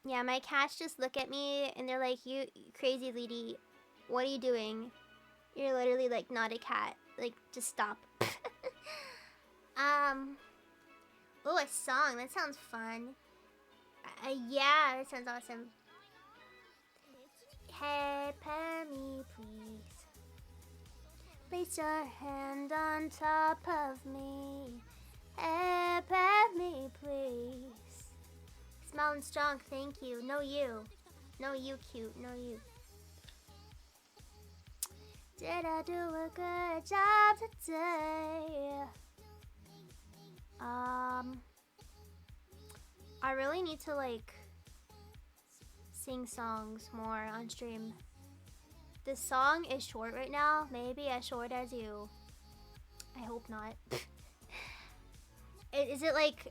Yeah, my cats just look at me and they're like, you crazy lady, what are you doing? You're literally like not a cat. Like, just stop. Oh, a song. That sounds fun. Yeah, that sounds awesome. Hey, pair me, please. Place your hand on top of me. Hey, pair me, please. Smelling strong, thank you. No, you. No, you cute. No, you. Did I do a good job today? I really need to, like, sing songs more on stream. This song is short right now. Maybe as short as you. I hope not. Is it like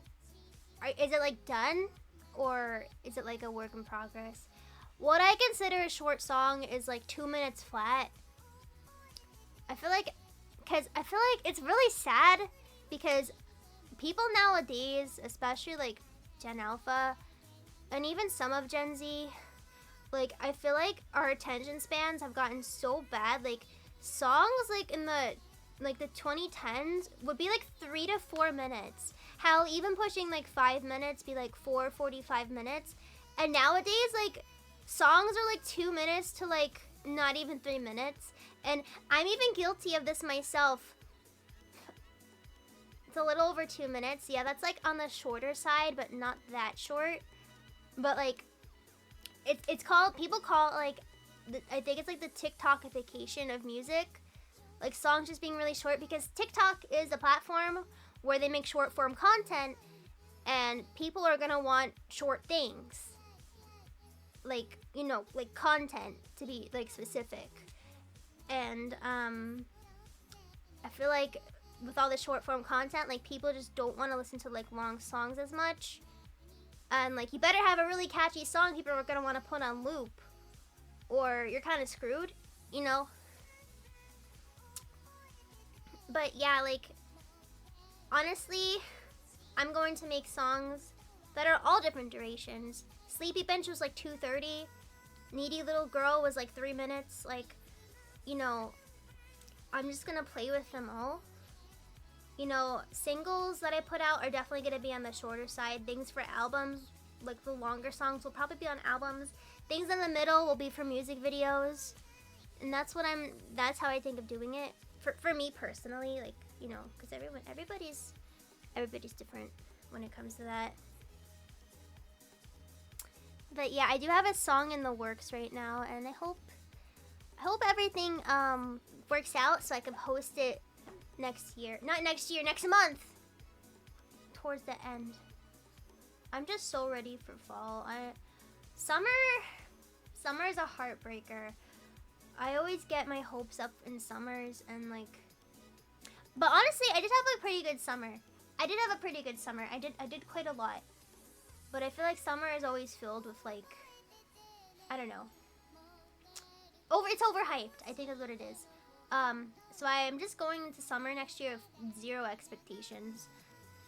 done? Or is it like a work in progress? What I consider a short song is like 2 minutes flat. I feel like it's really sad because people nowadays, especially like Gen Alpha and even some of Gen Z, like, I feel like our attention spans have gotten so bad. Like, songs like in the 2010s would be like 3 to 4 minutes. Hell, even pushing like 5 minutes be like 4:45 minutes. And nowadays, like, songs are like 2 minutes to like not even 3 minutes. And I'm even guilty of this myself. It's a little over 2 minutes. Yeah, that's like on the shorter side, but not that short. But like, it's called, people call it like, I think it's like the TikTokification of music. Like, songs just being really short, because TikTok is a platform where they make short form content and people are gonna want short things. Like, you know, like content to be like specific. And I feel like with all the short form content, like, people just don't want to listen to like long songs as much. And like, you better have a really catchy song people are gonna want to put on loop, or you're kind of screwed, you know. But yeah, like, honestly, I'm going to make songs that are all different durations. Sleepy Bench was like 2:30. Needy Little Girl was like 3 minutes. Like, you know, I'm just gonna play with them all. You know, singles that I put out are definitely gonna be on the shorter side. Things for albums, like the longer songs, will probably be on albums. Things in the middle will be for music videos. And that's how I think of doing it. For me personally, like, you know, because everybody's different when it comes to that. But yeah, I do have a song in the works right now, and I hope everything works out so I can post it next year. Not next year, next month. Towards the end. I'm just so ready for fall. Summer is a heartbreaker. I always get my hopes up in summers and like, but honestly, I did have a pretty good summer. I did quite a lot. But I feel like summer is always filled with like, I don't know. It's overhyped, I think is what it is. So I am just going into summer next year with zero expectations.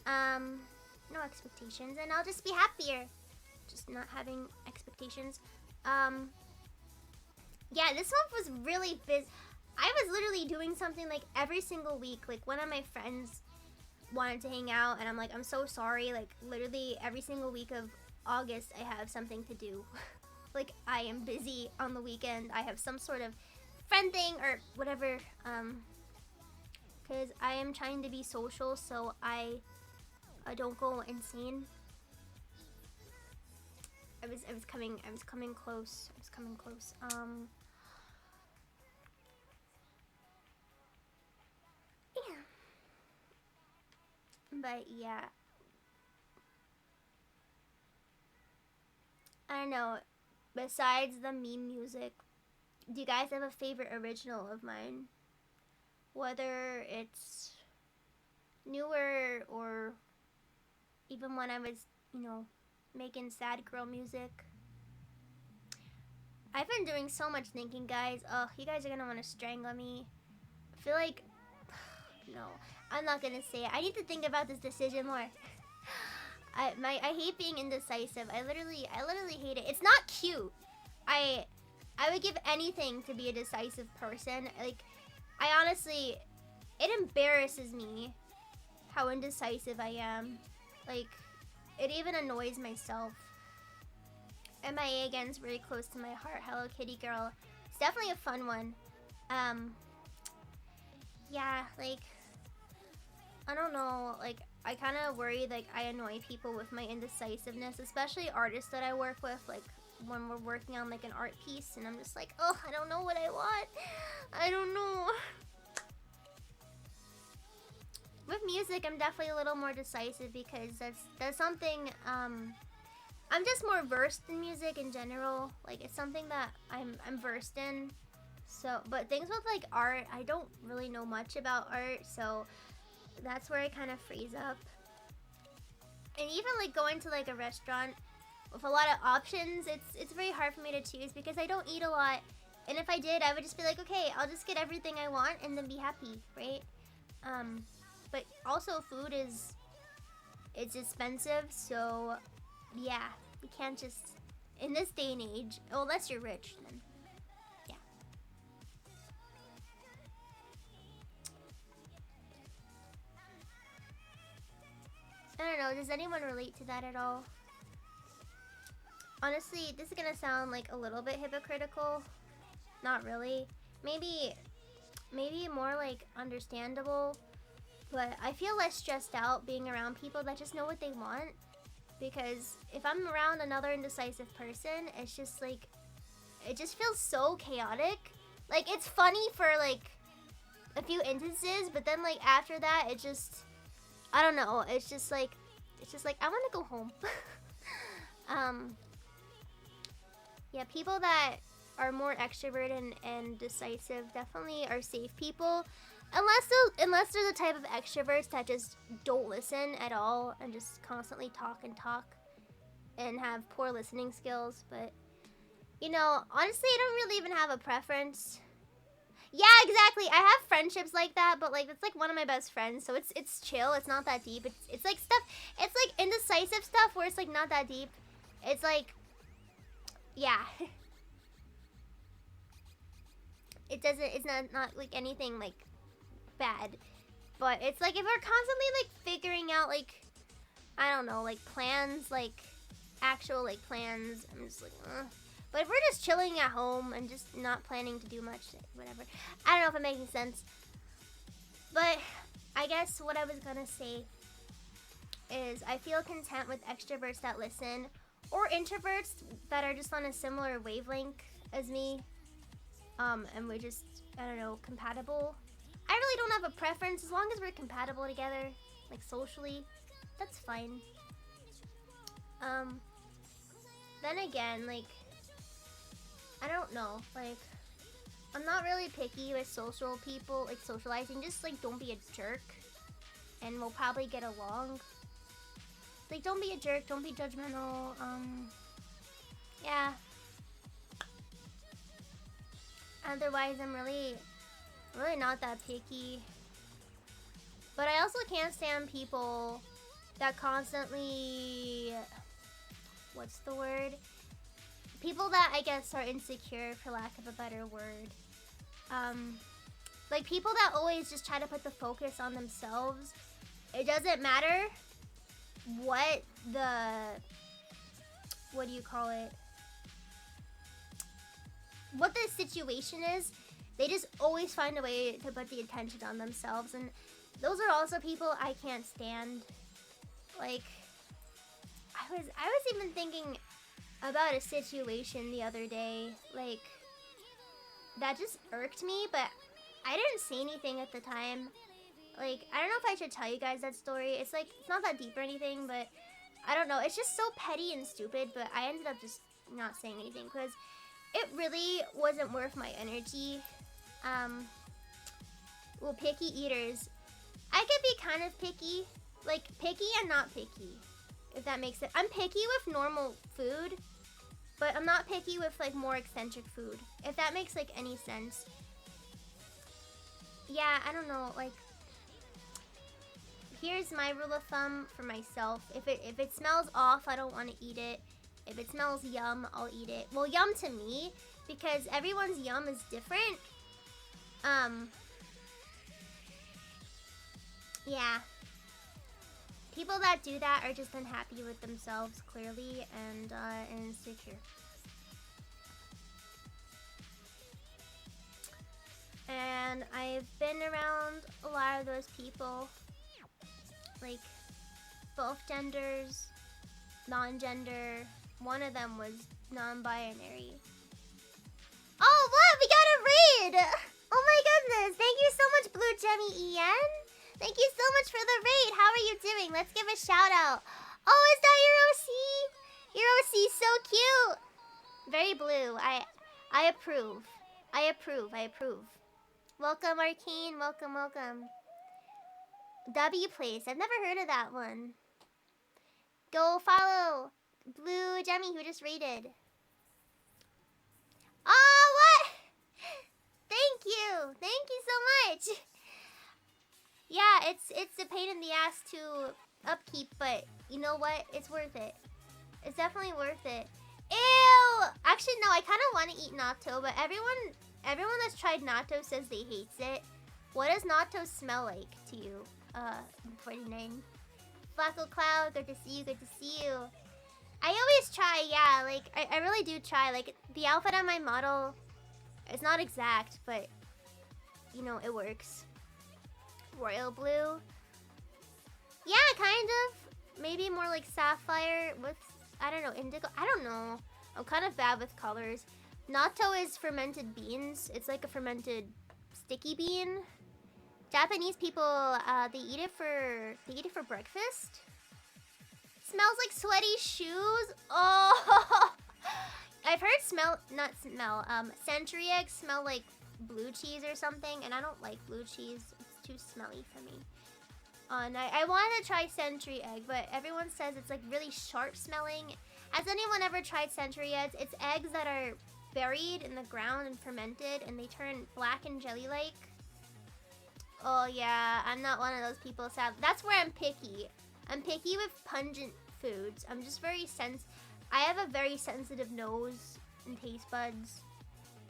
No expectations, and I'll just be happier. Just not having expectations. Yeah, this month was really busy. I was literally doing something like every single week. Like one of my friends wanted to hang out, and I'm like, I'm so sorry. Like literally every single week of August, I have something to do. Like I am busy on the weekend. I have some sort of friend thing or whatever. Because I am trying to be social, so I don't go insane. I was coming close. Yeah. But yeah. I don't know. Besides the meme music, do you guys have a favorite original of mine? Whether it's newer or even when I was, you know, making sad girl music. I've been doing so much thinking, guys. Oh, you guys are gonna want to strangle me. I feel like, no, I'm not gonna say it. I need to think about this decision more. I hate being indecisive. I literally hate it. It's not cute. I would give anything to be a decisive person. Like, I honestly, it embarrasses me how indecisive I am. Like, it even annoys myself. MIA again is really close to my heart. Hello Kitty Girl. It's definitely a fun one. Yeah, like, I don't know, like, I kind of worry like I annoy people with my indecisiveness, especially artists that I work with, like when we're working on like an art piece, and I'm just like, oh, I don't know what I want. I don't know. With music, I'm definitely a little more decisive because that's something, I'm just more versed in music in general. Like, it's something that I'm versed in. So, but things with like art, I don't really know much about art, so that's where I kind of freeze up. And even like going to like a restaurant with a lot of options, it's very hard for me to choose because I don't eat a lot. And if I did, I would just be like, okay, I'll just get everything I want and then be happy, right? But also food it's expensive, so yeah, you can't just, in this day and age, unless you're rich, then yeah. I don't know, does anyone relate to that at all? Honestly, this is gonna sound like a little bit hypocritical. Not really. Maybe more like understandable. But I feel less stressed out being around people that just know what they want. Because if I'm around another indecisive person, it's just like, it just feels so chaotic. Like, it's funny for like a few instances, but then like after that, it just, I don't know. It's just like I want to go home. Yeah, people that are more extroverted and decisive definitely are safe people. Unless they're the type of extroverts that just don't listen at all and just constantly talk and have poor listening skills. But, you know, honestly, I don't really even have a preference. Yeah, exactly. I have friendships like that, but like it's like one of my best friends, so it's chill. It's not that deep. It's like stuff. It's like indecisive stuff where it's like not that deep. It's like, yeah. It doesn't. It's not like anything like bad, but it's like if we're constantly like figuring out like, I don't know, like plans, like actual like plans. I'm just like, But if we're just chilling at home and just not planning to do much, whatever. I don't know if I'm making sense. But I guess what I was gonna say is I feel content with extroverts that listen or introverts that are just on a similar wavelength as me. And we're just, I don't know, compatible. I really don't have a preference as long as we're compatible together, like socially. That's fine. Then again, like, I don't know, like, I'm not really picky with social people, like socializing. Just like don't be a jerk and we'll probably get along. Like don't be a jerk, don't be judgmental. Yeah. Otherwise I'm really not that picky. But I also can't stand people that constantly, what's the word? People that I guess are insecure, for lack of a better word. Like people that always just try to put the focus on themselves. It doesn't matter what what do you call it? What the situation is. They just always find a way to put the attention on themselves, and those are also people I can't stand. Like, I was even thinking about a situation the other day, like, that just irked me, but I didn't say anything at the time. Like, I don't know if I should tell you guys that story. It's like, it's not that deep or anything, but I don't know. It's just so petty and stupid, but I ended up just not saying anything because it really wasn't worth my energy. Well, picky eaters. I could be kind of picky. Like, picky and not picky, if that makes sense. I'm picky with normal food, but I'm not picky with, like, more eccentric food, if that makes, like, any sense. Yeah, I don't know, like, here's my rule of thumb for myself. If it smells off, I don't want to eat it. If it smells yum, I'll eat it. Well, yum to me, because everyone's yum is different. Yeah. People that do that are just unhappy with themselves, clearly, and insecure. And I've been around a lot of those people. Like, both genders, non-gender. One of them was non-binary. Oh, what? We got a raid! Oh my goodness! Thank you so much, Blue Jemmy Ian. Thank you so much for the raid. How are you doing? Let's give a shout out. Oh, is that your OC? Your OC's so cute. Very blue. I approve. I approve. I approve. Welcome, Arcane. Welcome, welcome. W Place. I've never heard of that one. Go follow Blue Jemmy who just raided. Oh, what? Thank you. Thank you so much. Yeah, it's a pain in the ass to upkeep, but you know what? It's worth it. It's definitely worth it. Ew! Actually, no, I kind of want to eat natto, but everyone that's tried natto says they hates it. What does natto smell like to you? 49. Flacco Cloud, good to see you, good to see you. I always try, yeah, like, I really do try. Like, the outfit on my model, it's not exact, but, you know, it works. Royal blue. Yeah, kind of. Maybe more like sapphire with, I don't know, indigo. I don't know. I'm kind of bad with colors. Natto is fermented beans. It's like a fermented sticky bean. Japanese people, they eat it for breakfast. Smells like sweaty shoes. Oh, I've heard century eggs smell like blue cheese or something, and I don't like blue cheese. It's too smelly for me. And I wanted to try century egg, but everyone says it's like really sharp smelling. Has anyone ever tried century eggs? It's eggs that are buried in the ground and fermented and they turn black and jelly-like. Oh yeah, I'm not one of those people, sad. That's where I'm picky. I'm picky with pungent foods. I'm just very I have a very sensitive nose and taste buds.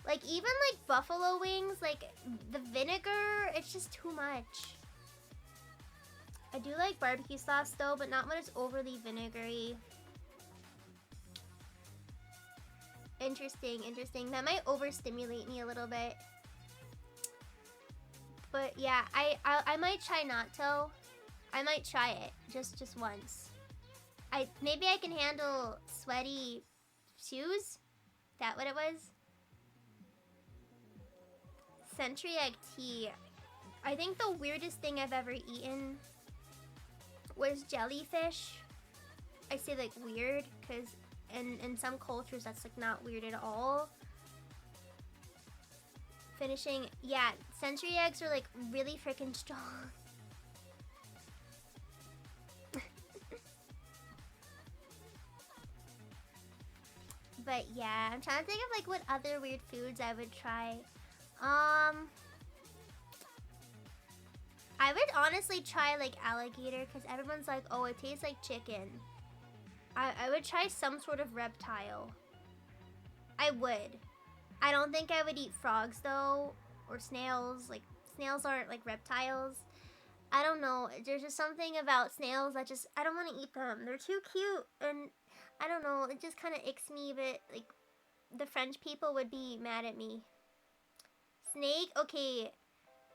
Like even like buffalo wings, like the vinegar, it's just too much. I do like barbecue sauce though, but not when it's overly vinegary. Interesting, interesting. That might overstimulate me a little bit. But yeah, I might try natto. I might try it just once. Maybe I can handle sweaty shoes. Is that what it was? Century egg tea. I think the weirdest thing I've ever eaten was jellyfish. I say like weird because in some cultures that's like not weird at all. Finishing, yeah, century eggs are like really freaking strong. But yeah, I'm trying to think of like what other weird foods I would try. I would honestly try like alligator because everyone's like, oh, it tastes like chicken. I would try some sort of reptile. I would. I don't think I would eat frogs though, or snails. Like snails aren't like reptiles. I don't know. There's just something about snails that just, I don't want to eat them. They're too cute and I don't know. It just kind of icks me, but like the French people would be mad at me. Snake? Okay.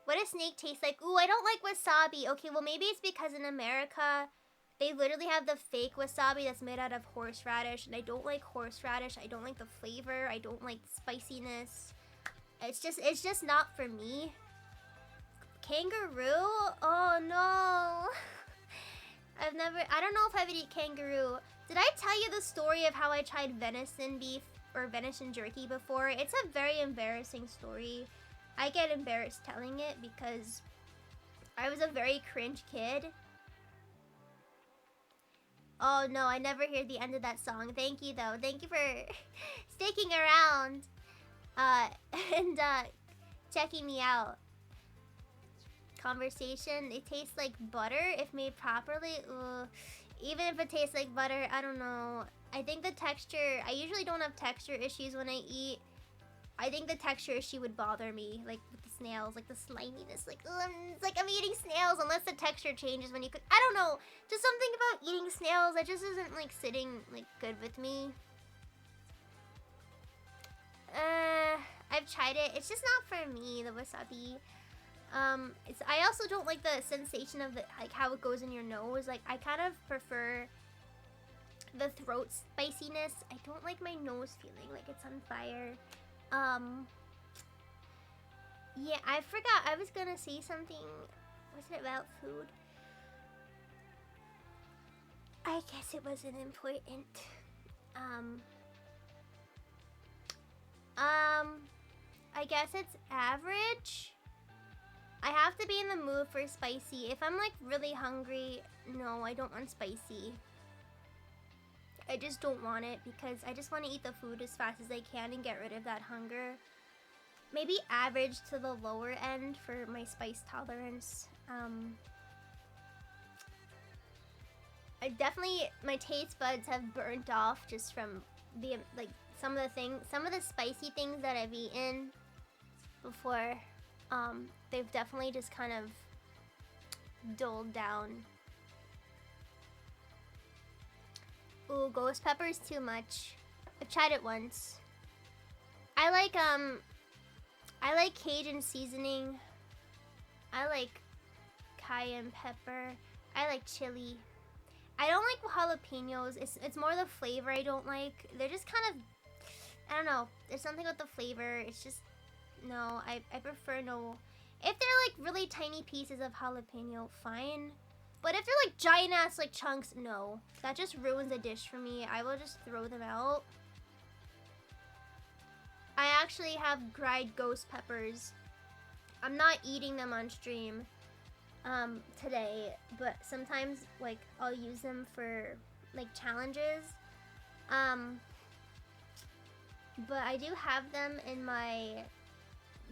What does snake taste like? Ooh, I don't like wasabi. Okay, well maybe it's because in America they literally have the fake wasabi that's made out of horseradish, and I don't like horseradish. I don't like the flavor. I don't like spiciness. It's just not for me. Kangaroo? Oh no. I don't know if I would eat kangaroo. Did I tell you the story of how I tried venison beef or venison jerky before? It's a very embarrassing story. I get embarrassed telling it because I was a very cringe kid. Oh no, I never hear the end of that song. Thank you though. Thank you for sticking around and checking me out. Conversation. It tastes like butter if made properly. Ugh. Even if it tastes like butter, I don't know. I think the texture, I usually don't have texture issues when I eat. I think the texture issue would bother me, like with the snails, like the sliminess, like it's like I'm eating snails unless the texture changes when you cook. I don't know, just something about eating snails that just isn't like sitting like good with me. I've tried it. It's just not for me, the wasabi. I also don't like the sensation of the like how it goes in your nose. Like I kind of prefer the throat spiciness. I don't like my nose feeling like it's on fire. Yeah, I forgot. I was gonna say something. Was it about food? I guess it wasn't important. I guess it's average. I have to be in the mood for spicy. If I'm like really hungry, no, I don't want spicy. I just don't want it because I just want to eat the food as fast as I can and get rid of that hunger. Maybe average to the lower end for my spice tolerance. I definitely, my taste buds have burnt off just from the like some of the spicy things that I've eaten before. They've definitely just kind of dulled down. Ooh, ghost pepper is too much. I've tried it once. I like Cajun seasoning. I like cayenne pepper. I like chili. I don't like jalapenos. It's more the flavor I don't like. They're just kind of, I don't know. There's something with the flavor. It's just, no, I prefer no. If they're like really tiny pieces of jalapeno, fine. But if they're like giant ass like chunks, no. That just ruins a dish for me. I will just throw them out. I actually have dried ghost peppers. I'm not eating them on stream today, but sometimes like I'll use them for like challenges. But I do have them in my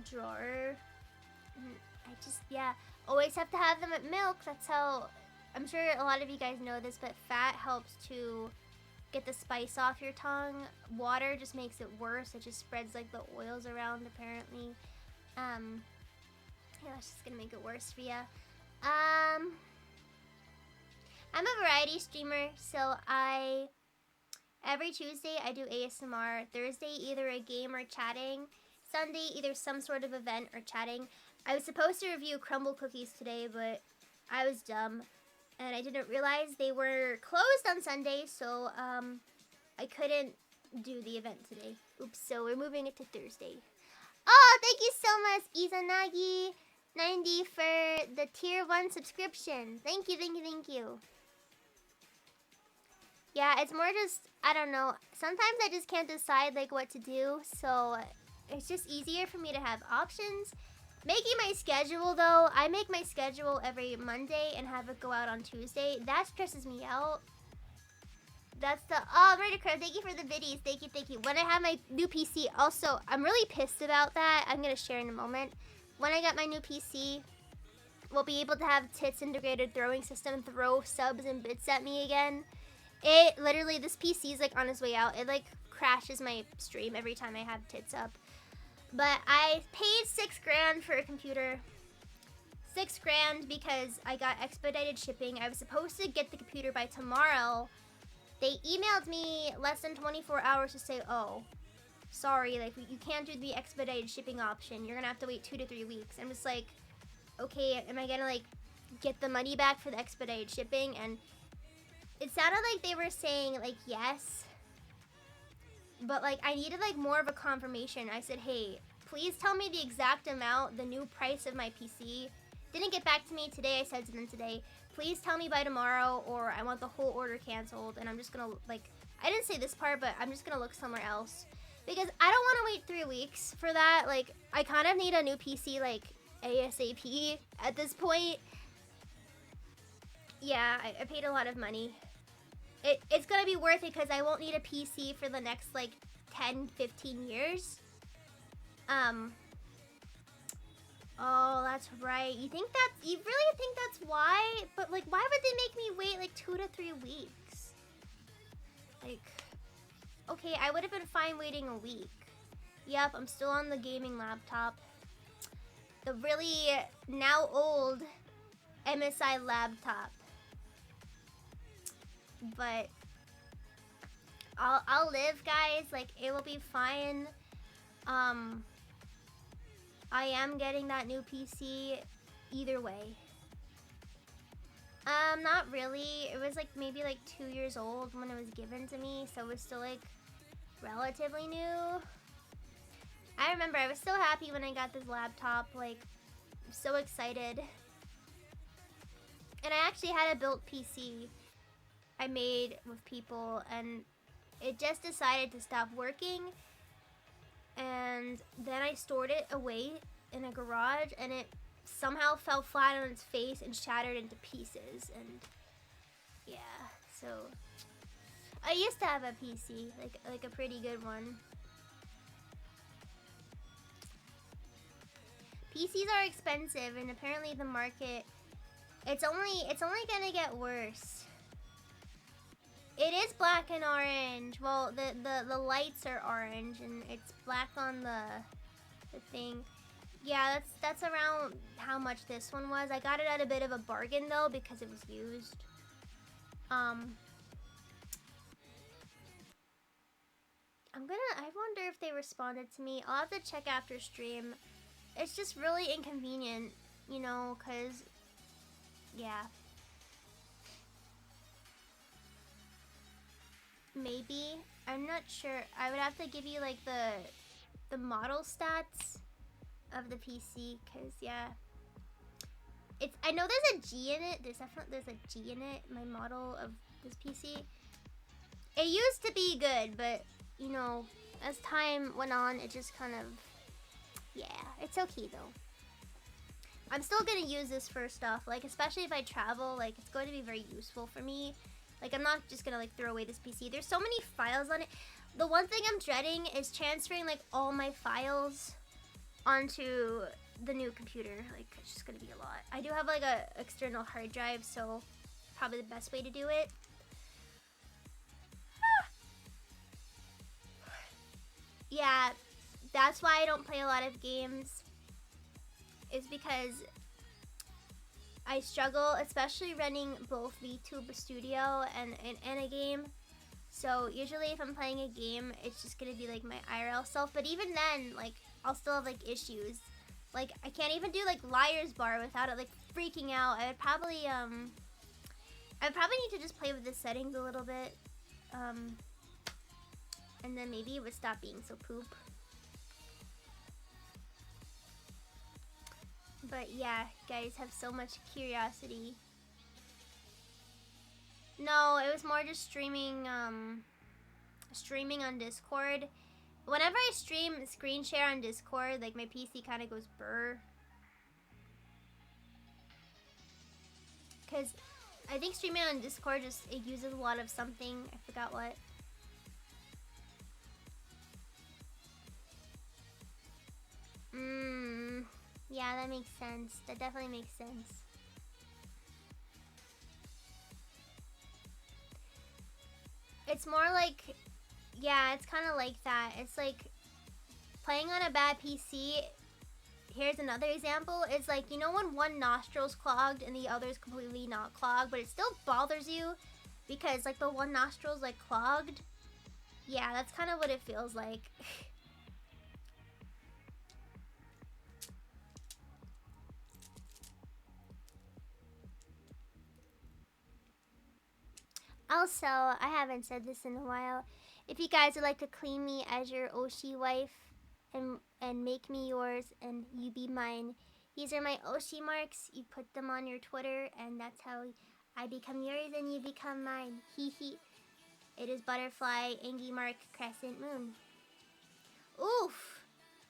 drawer. I just, yeah, always have to have them at milk. That's how, I'm sure a lot of you guys know this, but fat helps to get the spice off your tongue. Water just makes it worse. It just spreads like the oils around apparently. Yeah, that's just gonna make it worse for ya. I'm a variety streamer, so every Tuesday I do ASMR. Thursday either a game or chatting. Sunday either some sort of event or chatting. I was supposed to review crumble cookies today, but I was dumb and I didn't realize they were closed on Sunday, so I couldn't do the event today. Oops, so we're moving it to Thursday. Oh, thank you so much, Izanagi90 for the tier 1 subscription. Thank you, thank you, thank you. Yeah, it's more just, I don't know. Sometimes I just can't decide like what to do, so it's just easier for me to have options. Making my schedule though, I make my schedule every Monday and have it go out on Tuesday. That stresses me out. That's the, oh, Raider Crow, thank you for the biddies. Thank you, thank you. When I have my new PC, also, I'm really pissed about that. I'm gonna share in a moment. When I get my new PC, we'll be able to have Tits integrated throwing system throw subs and bits at me again. It literally, this PC is like on its way out. It like crashes my stream every time I have Tits up. But I paid $6 grand for a computer. $6 grand because I got expedited shipping. I was supposed to get the computer by tomorrow. They emailed me less than 24 hours to say, oh, sorry, like you can't do the expedited shipping option. You're gonna have to wait 2 to 3 weeks. I'm just like, okay, am I gonna like get the money back for the expedited shipping? And it sounded like they were saying like yes, but like I needed like more of a confirmation. I said, hey, please tell me the exact amount, the new price of my PC. Didn't get back to me today. I said to them today, please tell me by tomorrow or I want the whole order canceled. And I'm just gonna like, I didn't say this part, but I'm just gonna look somewhere else because I don't want to wait 3 weeks for that. Like I kind of need a new PC like ASAP at this point. Yeah, I paid a lot of money. It's gonna be worth it because I won't need a PC for the next like 10-15 years. Oh, that's right. You really think that's why? But like, why would they make me wait like 2 to 3 weeks? Like, okay, I would have been fine waiting a week. Yep, I'm still on the gaming laptop. The really now old MSI laptop. But I'll live, guys. Like, it will be fine. I am getting that new PC either way. Not really. It was like maybe like 2 years old when it was given to me, so it was still like relatively new. I remember I was so happy when I got this laptop, like so excited. And I actually had a built PC I made with people, and it just decided to stop working. And then I stored it away in a garage, and it somehow fell flat on its face and shattered into pieces. And yeah, so I used to have a PC, like a pretty good one. PCs are expensive, and apparently the market, it's only gonna get worse. It is black and orange. Well, the lights are orange and it's black on the thing. Yeah, that's around how much this one was. I got it at a bit of a bargain though because it was used. I wonder if they responded to me. I'll have to check after stream. It's just really inconvenient, you know, cause yeah. Maybe. I'm not sure. I would have to give you like the model stats of the PC, cause yeah. I know there's a G in it. There's a G in it. My model of this PC. It used to be good, but you know, as time went on, it just kind of, yeah. It's okay though. I'm still gonna use this for stuff, like especially if I travel. Like it's going to be very useful for me. Like, I'm not just gonna, like, throw away this PC. There's so many files on it. The one thing I'm dreading is transferring like all my files onto the new computer. Like, it's just gonna be a lot. I do have like a external hard drive, so probably the best way to do it. Yeah, that's why I don't play a lot of games. Is because I struggle, especially running both VTube Studio and a game. So usually if I'm playing a game, it's just gonna be like my IRL self. But even then, like, I'll still have like issues. Like, I can't even do like Liar's Bar without it like freaking out. I would probably need to just play with the settings a little bit. And then maybe it would stop being so poop. But yeah, guys have so much curiosity. No, it was more just streaming on Discord. Whenever I stream screen share on Discord, like my PC kind of goes burr. Cause I think streaming on Discord it uses a lot of something. I forgot what. Yeah, that makes sense. That definitely makes sense. It's more like, yeah, it's kind of like that. It's like playing on a bad PC. Here's another example. It's like, you know when one nostril's clogged and the other's completely not clogged, but it still bothers you because like the one nostril's like clogged? Yeah, that's kind of what it feels like. Also, I haven't said this in a while. If you guys would like to claim me as your Oshi wife and make me yours and you be mine, these are my Oshi marks. You put them on your Twitter and that's how I become yours and you become mine. Hee hee. It is butterfly, Angie mark, crescent moon. Oof.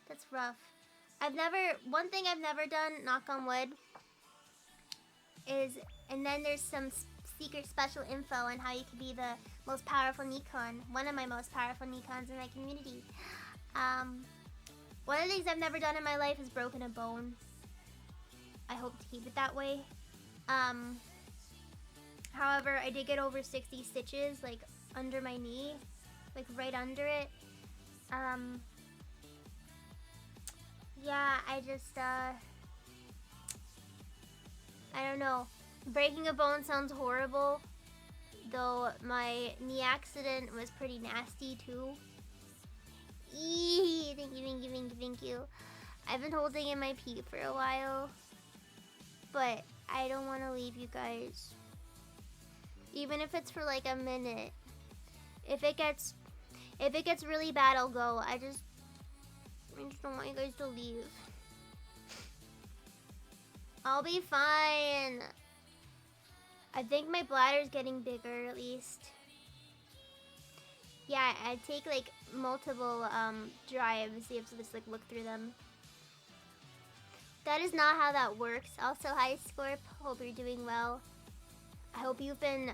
That's rough. One thing I've never done, knock on wood, is, and then there's some secret special info on how you can be the most powerful Nikon. One of my most powerful Nikons in my community. One of the things I've never done in my life is broken a bone. I hope to keep it that way. However, I did get over 60 stitches, like, under my knee. Like, right under it. Yeah, I just, I don't know. Breaking a bone sounds horrible, though my knee accident was pretty nasty too. Eee, thank you. I've been holding in my pee for a while, but I don't want to leave you guys. Even if it's for like a minute. If it gets really bad, I'll go. I just don't want you guys to leave. I'll be fine. I think my bladder's getting bigger at least. Yeah, I take like multiple drives. You have to just like look through them. That is not how that works. Also, hi Scorp. Hope you're doing well. I hope you've been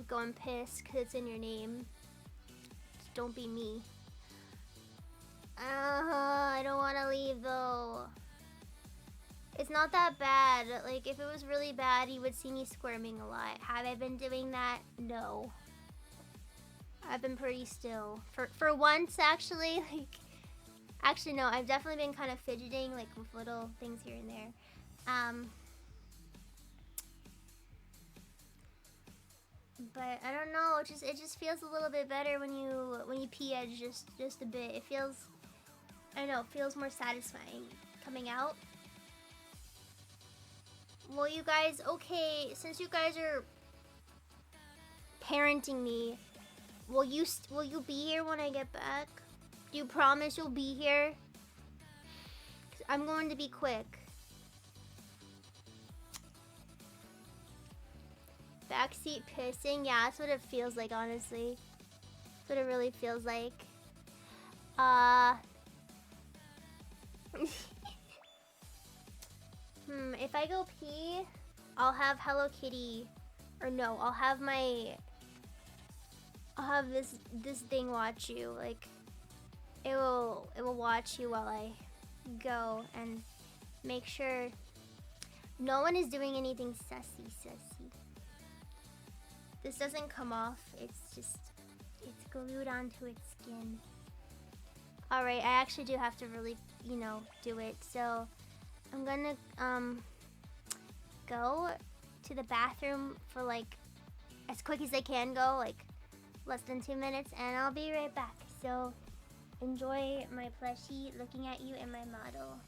going piss because it's in your name. Just don't be me. I don't want to leave though. It's not that bad. Like, if it was really bad, you would see me squirming a lot. Have I been doing that? No. I've been pretty still. For once, actually. Like, actually, no. I've definitely been kind of fidgeting, like, with little things here and there. But I don't know. It just feels a little bit better when you pee edge just a bit. It feels, I don't know. It feels more satisfying coming out. Well, you guys, okay, since you guys are parenting me, will you be here when I get back? Do you promise you'll be here? 'Cause I'm going to be quick. Backseat pissing? Yeah, that's what it feels like, honestly. That's what it really feels like. If I go pee, I'll have Hello Kitty, or no, I'll have my I'll have this thing watch you. Like it will watch you while I go and make sure no one is doing anything sussy. This doesn't come off. It's glued onto its skin. Alright, I actually do have to really, do it. So I'm gonna go to the bathroom for like as quick as I can go, like less than 2 minutes, and I'll be right back. So enjoy my plushie looking at you and my model.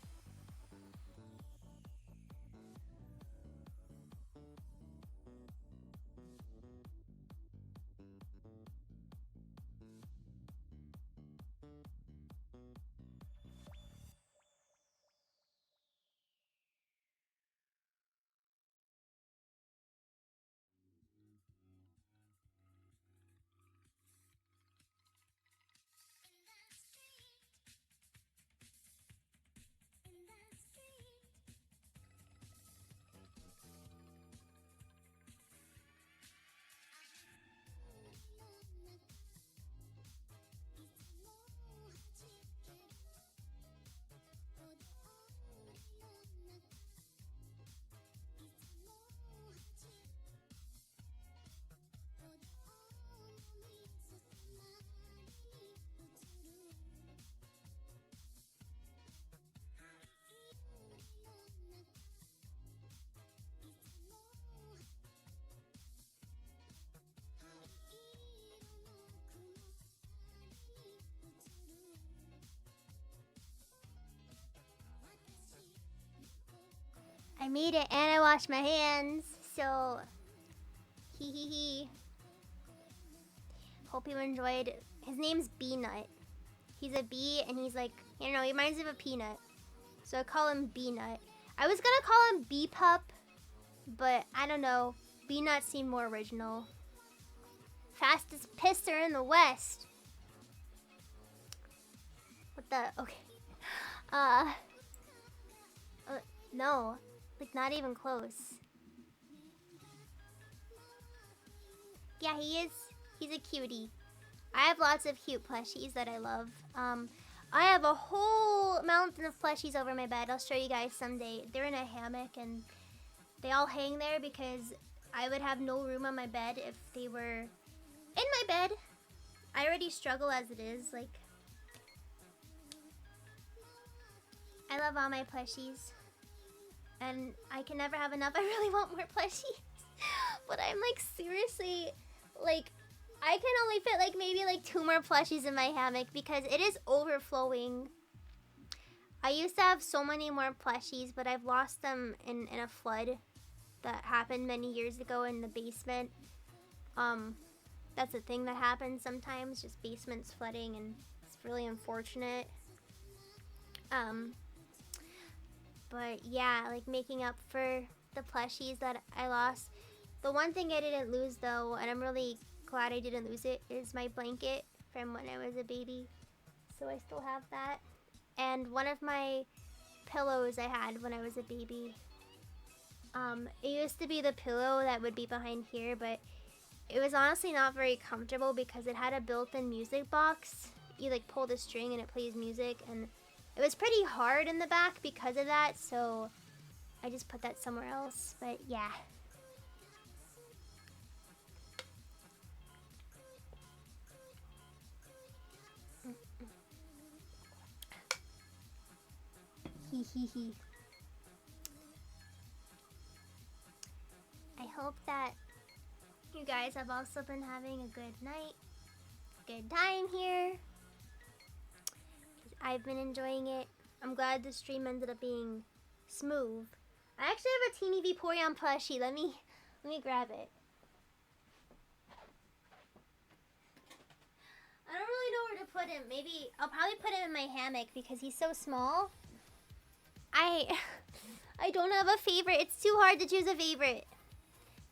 I made it and I washed my hands, so hee. Hope you enjoyed. His name's Bee-Nut. He's a bee and he's like, he reminds me of a peanut. So I call him Bee-Nut. I was gonna call him Bee-Pup, but I don't know. Bee-Nut seemed more original. Fastest pisser in the West. What the? Okay. No. Like, not even close. Yeah, he is. He's a cutie. I have lots of cute plushies that I love. I have a whole mountain of plushies over my bed. I'll show you guys someday. They're in a hammock and they all hang there because I would have no room on my bed if they were in my bed. I already struggle as it is. Like, I love all my plushies. And I can never have enough. I really want more plushies. But I'm like, seriously, like, I can only fit like maybe like 2 more plushies in my hammock because it is overflowing. I used to have so many more plushies, but I've lost them in a flood that happened many years ago in the basement. That's a thing that happens sometimes, just basements flooding, and it's really unfortunate. But yeah, like making up for the plushies that I lost. The one thing I didn't lose though, and I'm really glad I didn't lose it, is my blanket from when I was a baby. So I still have that. And one of my pillows I had when I was a baby. It used to be the pillow that would be behind here, but it was honestly not very comfortable because it had a built-in music box. You like pull the string and it plays music, and it was pretty hard in the back because of that, so I just put that somewhere else. But yeah. Hee. I hope that you guys have also been having a good night, good time here. I've been enjoying it. I'm glad the stream ended up being smooth. I actually have a teeny Vaporeon plushie. Let me grab it. I don't really know where to put him. Maybe I'll probably put him in my hammock because he's so small. I don't have a favorite. It's too hard to choose a favorite.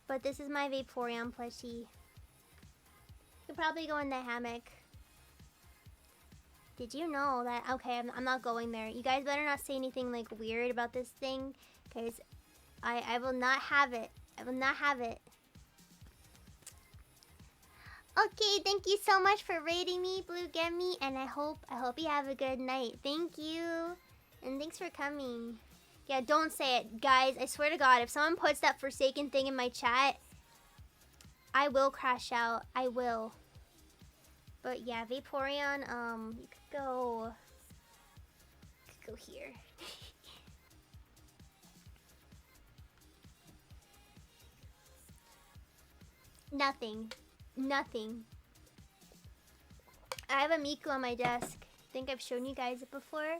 But this is my Vaporeon plushie. Could probably go in the hammock. Did you know that? Okay, I'm not going there. You guys better not say anything like weird about this thing, because I will not have it. I will not have it. Okay, thank you so much for rating me, Blue Gemmy, and I hope you have a good night. Thank you. And thanks for coming. Yeah, don't say it. Guys, I swear to God, if someone puts that Forsaken thing in my chat, I will crash out. I will. But yeah, Vaporeon, you could go here. Nothing. Nothing. I have a Miku on my desk. I think I've shown you guys it before.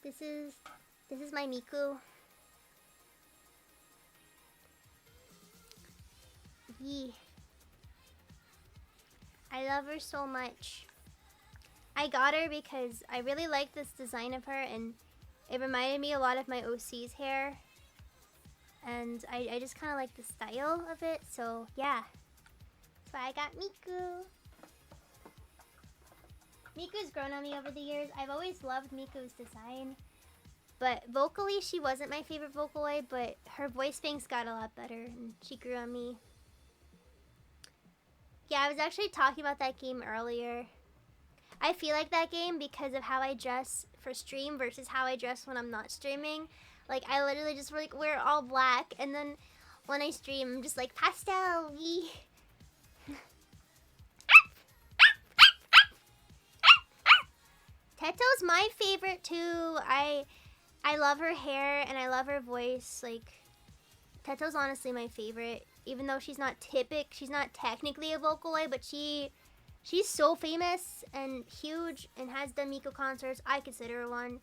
This is my Miku. Yee. I love her so much. I got her because I really like this design of her, and it reminded me a lot of my OC's hair. And I just kind of like the style of it, so yeah. That's why I got Miku. Miku's grown on me over the years. I've always loved Miku's design. But vocally, she wasn't my favorite Vocaloid, but her voice banks got a lot better, and she grew on me. Yeah, I was actually talking about that game earlier. I feel like that game because of how I dress for stream versus how I dress when I'm not streaming. Like, I literally just like wear all black, and then when I stream, I'm just like pastel. Teto's my favorite too. I love her hair and I love her voice. Like, Teto's honestly my favorite, even though she's not technically a Vocaloid, but she's so famous and huge and has done Miko concerts. I consider her one,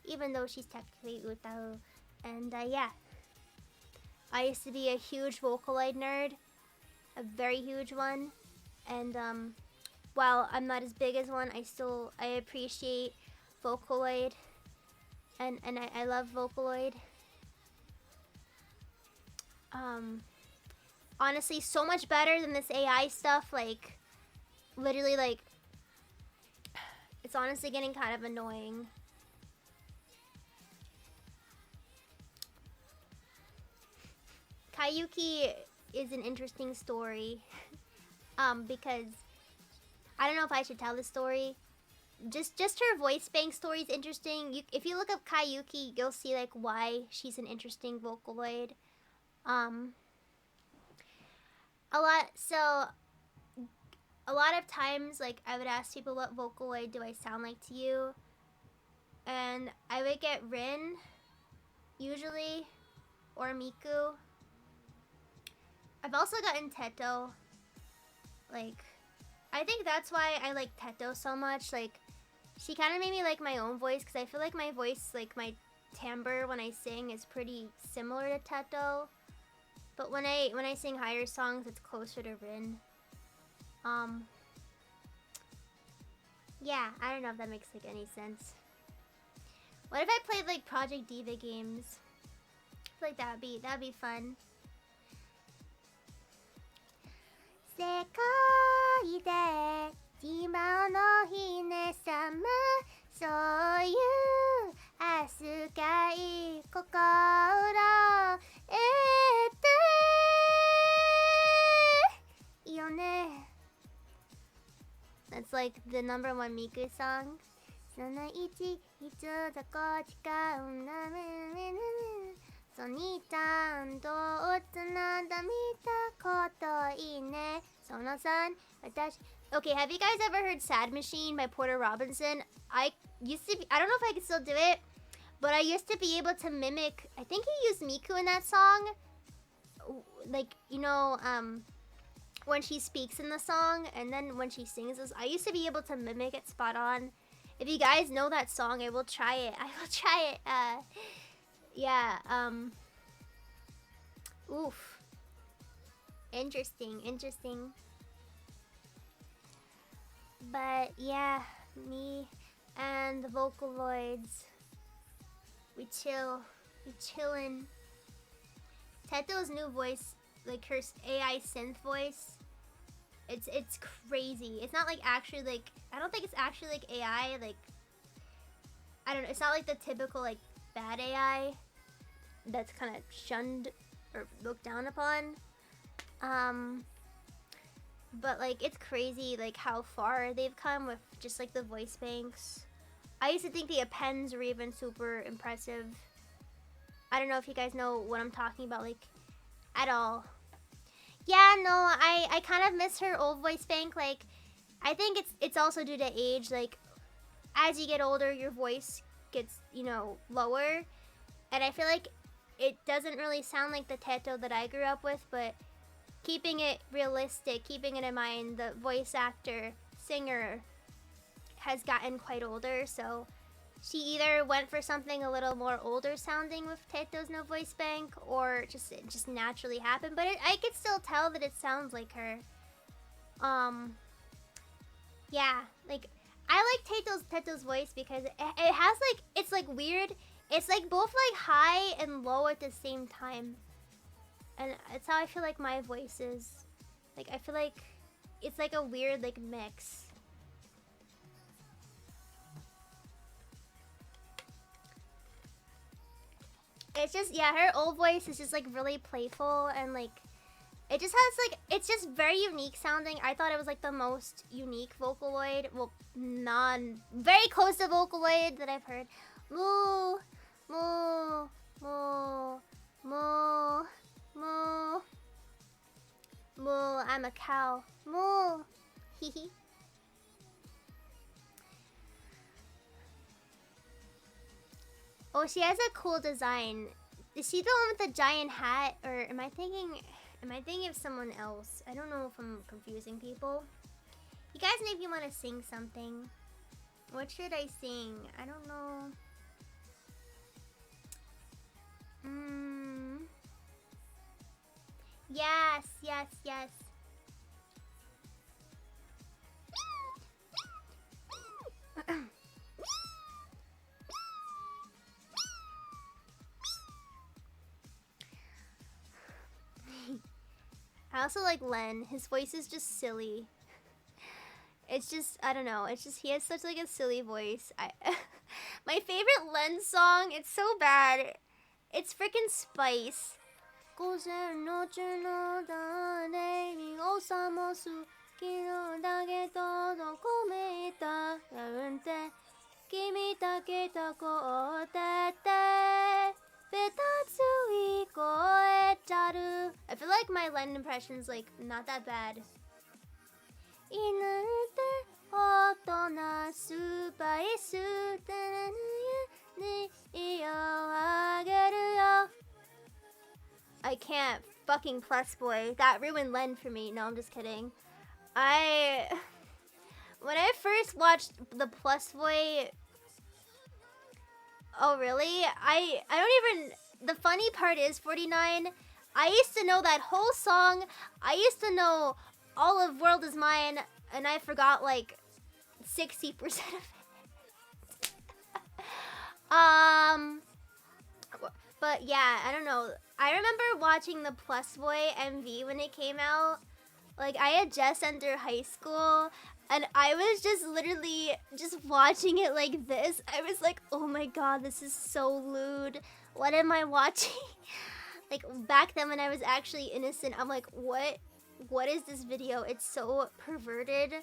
even though she's technically Utao. And yeah, I used to be a huge Vocaloid nerd, a very huge one. And while I'm not as big as one, I appreciate Vocaloid, and I love Vocaloid. Honestly, so much better than this AI stuff. Like, literally, like, it's honestly getting kind of annoying. Kayuki is an interesting story. Because I don't know if I should tell the story. Just her voice bank story is interesting. If you look up Kayuki, you'll see like why she's an interesting Vocaloid. A lot of times, like, I would ask people, what Vocaloid do I sound like to you? And I would get Rin, usually, or Miku. I've also gotten Teto. Like, I think that's why I like Teto so much. Like, she kind of made me like my own voice, because I feel like my voice, like my timbre when I sing is pretty similar to Teto. But when I sing higher songs, it's closer to Rin. Yeah, I don't know if that makes like any sense. What if I played like Project Diva games? I feel like that'd be fun. 世界で今のひねさまそういう扱い心得ていいよね That's like the #1 Miku song その1いつどこ違うんだねソニーちゃんとつなんだ見たこといいねその3私 Okay, have you guys ever heard Sad Machine by Porter Robinson? I don't know if I can still do it, but I used to be able to mimic, I think he used Miku in that song. Like, you know, when she speaks in the song and then when she sings this, I used to be able to mimic it spot on. If you guys know that song, I will try it. Yeah, oof. Interesting. But yeah, me and the Vocaloids, we chillin'. Teto's new voice, like her AI synth voice, it's crazy. It's not like actually like, I don't think it's actually like AI, like, I don't know, it's not like the typical like bad AI that's kind of shunned or looked down upon. But like it's crazy like how far they've come with just like the voice banks. I used to think the appends were even super impressive. I don't know if you guys know what I'm talking about, like, at all. Yeah, no, I kind of miss her old voice bank. Like, I think it's also due to age. Like, as you get older, your voice gets, you know, lower. And I feel like it doesn't really sound like the Teto that I grew up with, but keeping it realistic, keeping it in mind, the voice actor, singer has gotten quite older, so she either went for something a little more older sounding with Teto's no voice bank, or it just naturally happened. But I could still tell that it sounds like her. Yeah, like I like Teto's voice because it has like it's like weird. It's like both like high and low at the same time, and it's how I feel like my voice is. Like I feel like it's like a weird like mix. It's just, yeah, her old voice is just like really playful and like it just has like, it's just very unique sounding. I thought it was like the most unique Vocaloid, well, very close to Vocaloid that I've heard. Moo, moo, moo, moo, moo, moo, I'm a cow. Moo, hee hee. Oh, she has a cool design. Is she the one with the giant hat, or am I thinking of someone else? I don't know if I'm confusing people. You guys maybe want to sing something. What should I sing? I don't know. Yes, yes, yes. I also like Len. His voice is just silly. It's just, I don't know. It's just, he has such like a silly voice. My favorite Len song, it's so bad. It's freaking Spice. I feel like my Len impression's like not that bad. I can't. Fucking Plus Boy. That ruined Len for me. No, I'm just kidding. When I first watched the Plus Boy... Oh, really? I don't even... The funny part is, 49, I used to know that whole song. I used to know all of World Is Mine, and I forgot like 60% of it. But yeah, I don't know. I remember watching the Plus Boy MV when it came out. Like, I had just entered high school, and I was just literally just watching it like this. I was like, oh my god, this is so lewd. What am I watching? Like, back then when I was actually innocent, I'm like, what is this video? It's so perverted.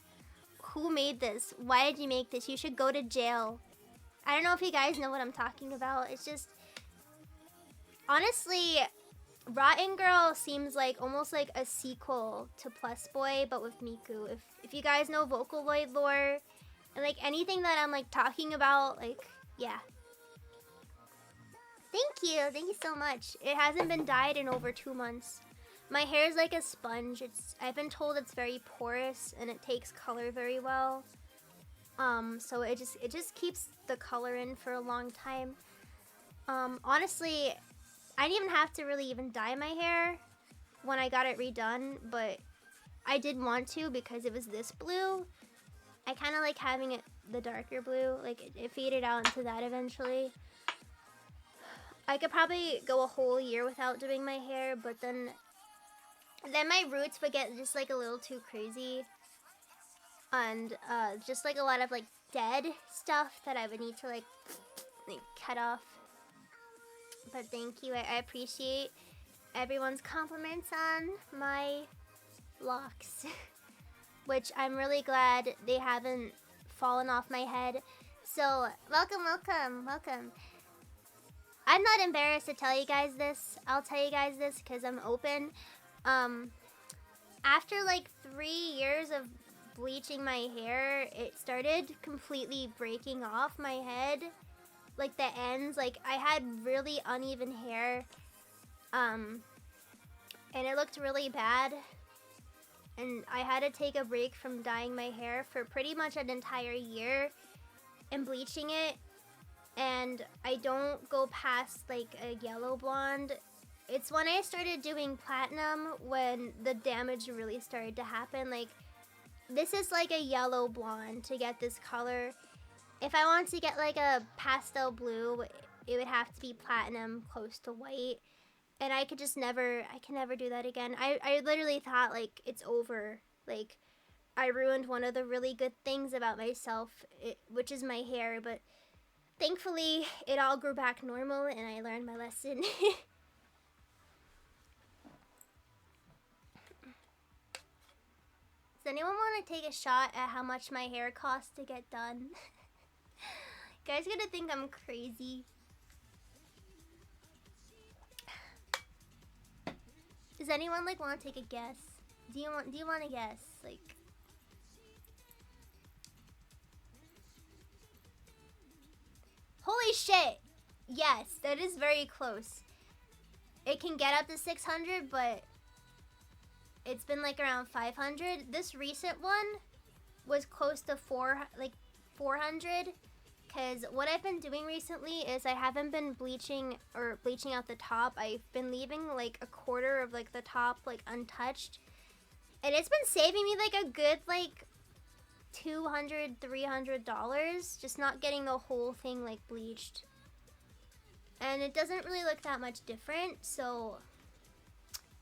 Who made this? Why did you make this? You should go to jail. I don't know if you guys know what I'm talking about. It's just... Honestly, Rotten Girl seems like almost like a sequel to Plus Boy, but with Miku. If you guys know Vocaloid lore, and like anything that I'm like talking about, like, yeah. Thank you so much. It hasn't been dyed in over 2 months. My hair is like a sponge. I've been told it's very porous and it takes color very well. So it just keeps the color in for a long time. Honestly, I didn't even have to really even dye my hair when I got it redone, but I did want to because it was this blue. I kind of like having it the darker blue. Like, it faded out into that eventually. I could probably go a whole year without doing my hair, but then my roots would get just like a little too crazy. And just like a lot of like dead stuff that I would need to like cut off. But thank you. I appreciate everyone's compliments on my locks. which I'm really glad they haven't fallen off my head. So, welcome, welcome, welcome. I'm not embarrassed to tell you guys this. I'll tell you guys this because I'm open. After like 3 years of bleaching my hair, it started completely breaking off my head. Like the ends, like I had really uneven hair. And it looked really bad. And I had to take a break from dyeing my hair for pretty much an entire year and bleaching it. And I don't go past like a yellow blonde. It's when I started doing platinum when the damage really started to happen. Like, this is like a yellow blonde to get this color. If I want to get like a pastel blue, it would have to be platinum close to white. And I could just never, I can never do that again. I literally thought like it's over. Like, I ruined one of the really good things about myself, which is my hair. But thankfully, it all grew back normal and I learned my lesson. Does anyone want to take a shot at how much my hair costs to get done? You guys gonna think I'm crazy. Does anyone like want to take a guess? Do you want to guess? Like, holy shit! Yes, that is very close. It can get up to 600, but it's been like around 500. This recent one was close to 400. Because what I've been doing recently is I haven't been bleaching out the top. I've been leaving like a quarter of like the top like untouched. And it's been saving me like a good like $200, $300 just not getting the whole thing like bleached. And it doesn't really look that much different. So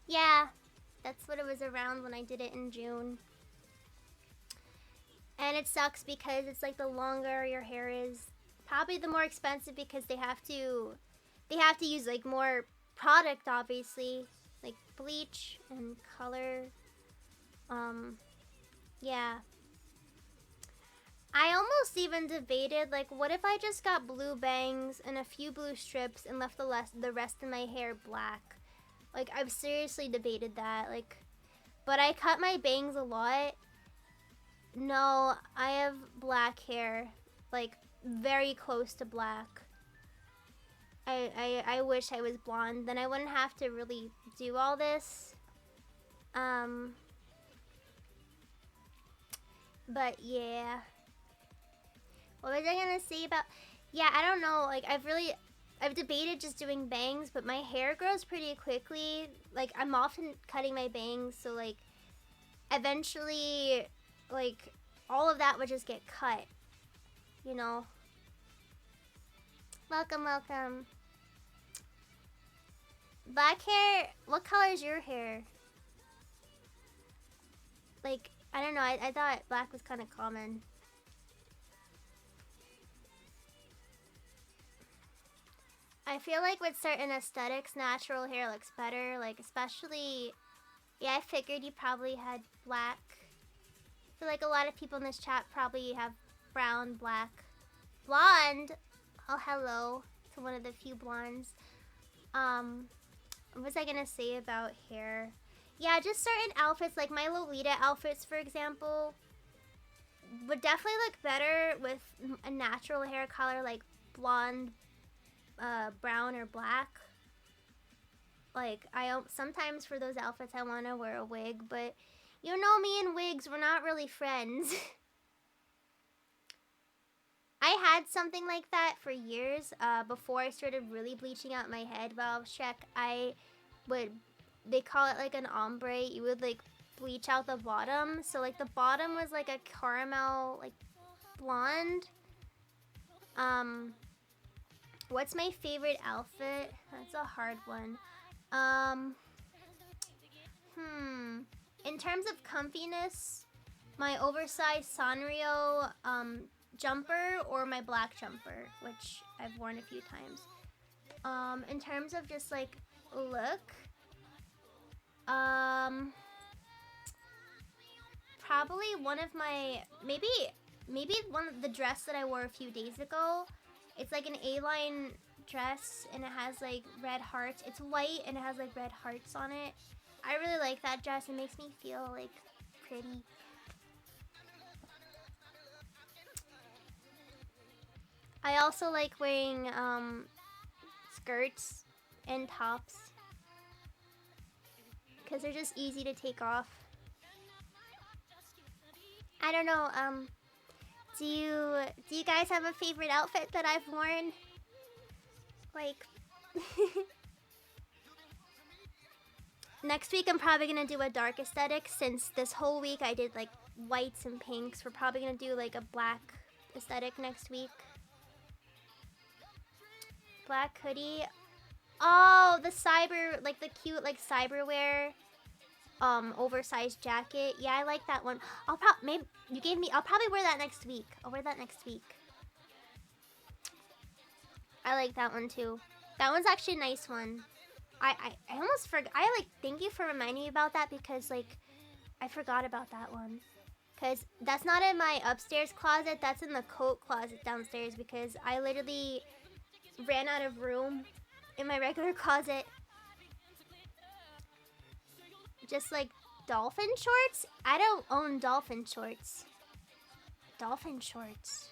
yeah, that's what it was around when I did it in June. And it sucks because it's like the longer your hair is, probably the more expensive because they have to use like more product, obviously, like bleach and color. Yeah. I almost even debated like, what if I just got blue bangs and a few blue strips and left the rest of my hair black? Like, I've seriously debated that. Like, but I cut my bangs a lot. No, I have black hair, like very close to black. I wish I was blonde, then I wouldn't have to really do all this. But yeah. What was I gonna say about, yeah, I don't know, like I've debated just doing bangs, but my hair grows pretty quickly. Like, I'm often cutting my bangs, so like eventually, like, all of that would just get cut, you know? Welcome, welcome. Black hair, what color is your hair? Like, I don't know, I thought black was kind of common. I feel like with certain aesthetics, natural hair looks better, like especially, yeah, I figured you probably had black. I feel like a lot of people in this chat probably have brown, black, blonde. Oh, hello to one of the few blondes. What was I gonna say about hair? Yeah, just certain outfits, like my Lolita outfits, for example, would definitely look better with a natural hair color, like blonde, brown, or black. Like, sometimes for those outfits I want to wear a wig, but you know me and wigs, we're not really friends. I had something like that for years, before I started really bleaching out my head while I was Shrek. They call it like an ombre. You would like bleach out the bottom. So like the bottom was like a caramel, like blonde. What's my favorite outfit? That's a hard one. In terms of comfiness, my oversized Sanrio jumper or my black jumper, which I've worn a few times. In terms of just like look, probably one of my, maybe one of the dress that I wore a few days ago. It's like an A-line dress and it has like red hearts. It's white and it has like red hearts on it. I really like that dress. It makes me feel like pretty. I also like wearing skirts and tops because they're just easy to take off. I don't know, do you guys have a favorite outfit that I've worn? Like next week I'm probably gonna do a dark aesthetic since this whole week I did like whites and pinks. We're probably gonna do like a black aesthetic next week. Black hoodie. Oh, the cyber, like the cute like cyberwear oversized jacket. Yeah, I like that one. I'll probably wear that next week. I'll wear that next week. I like that one too. That one's actually a nice one. I almost forgot. Thank you for reminding me about that because like I forgot about that one. Cause that's not in my upstairs closet. That's in the coat closet downstairs because I literally ran out of room in my regular closet. Just like dolphin shorts? I don't own dolphin shorts. Dolphin shorts.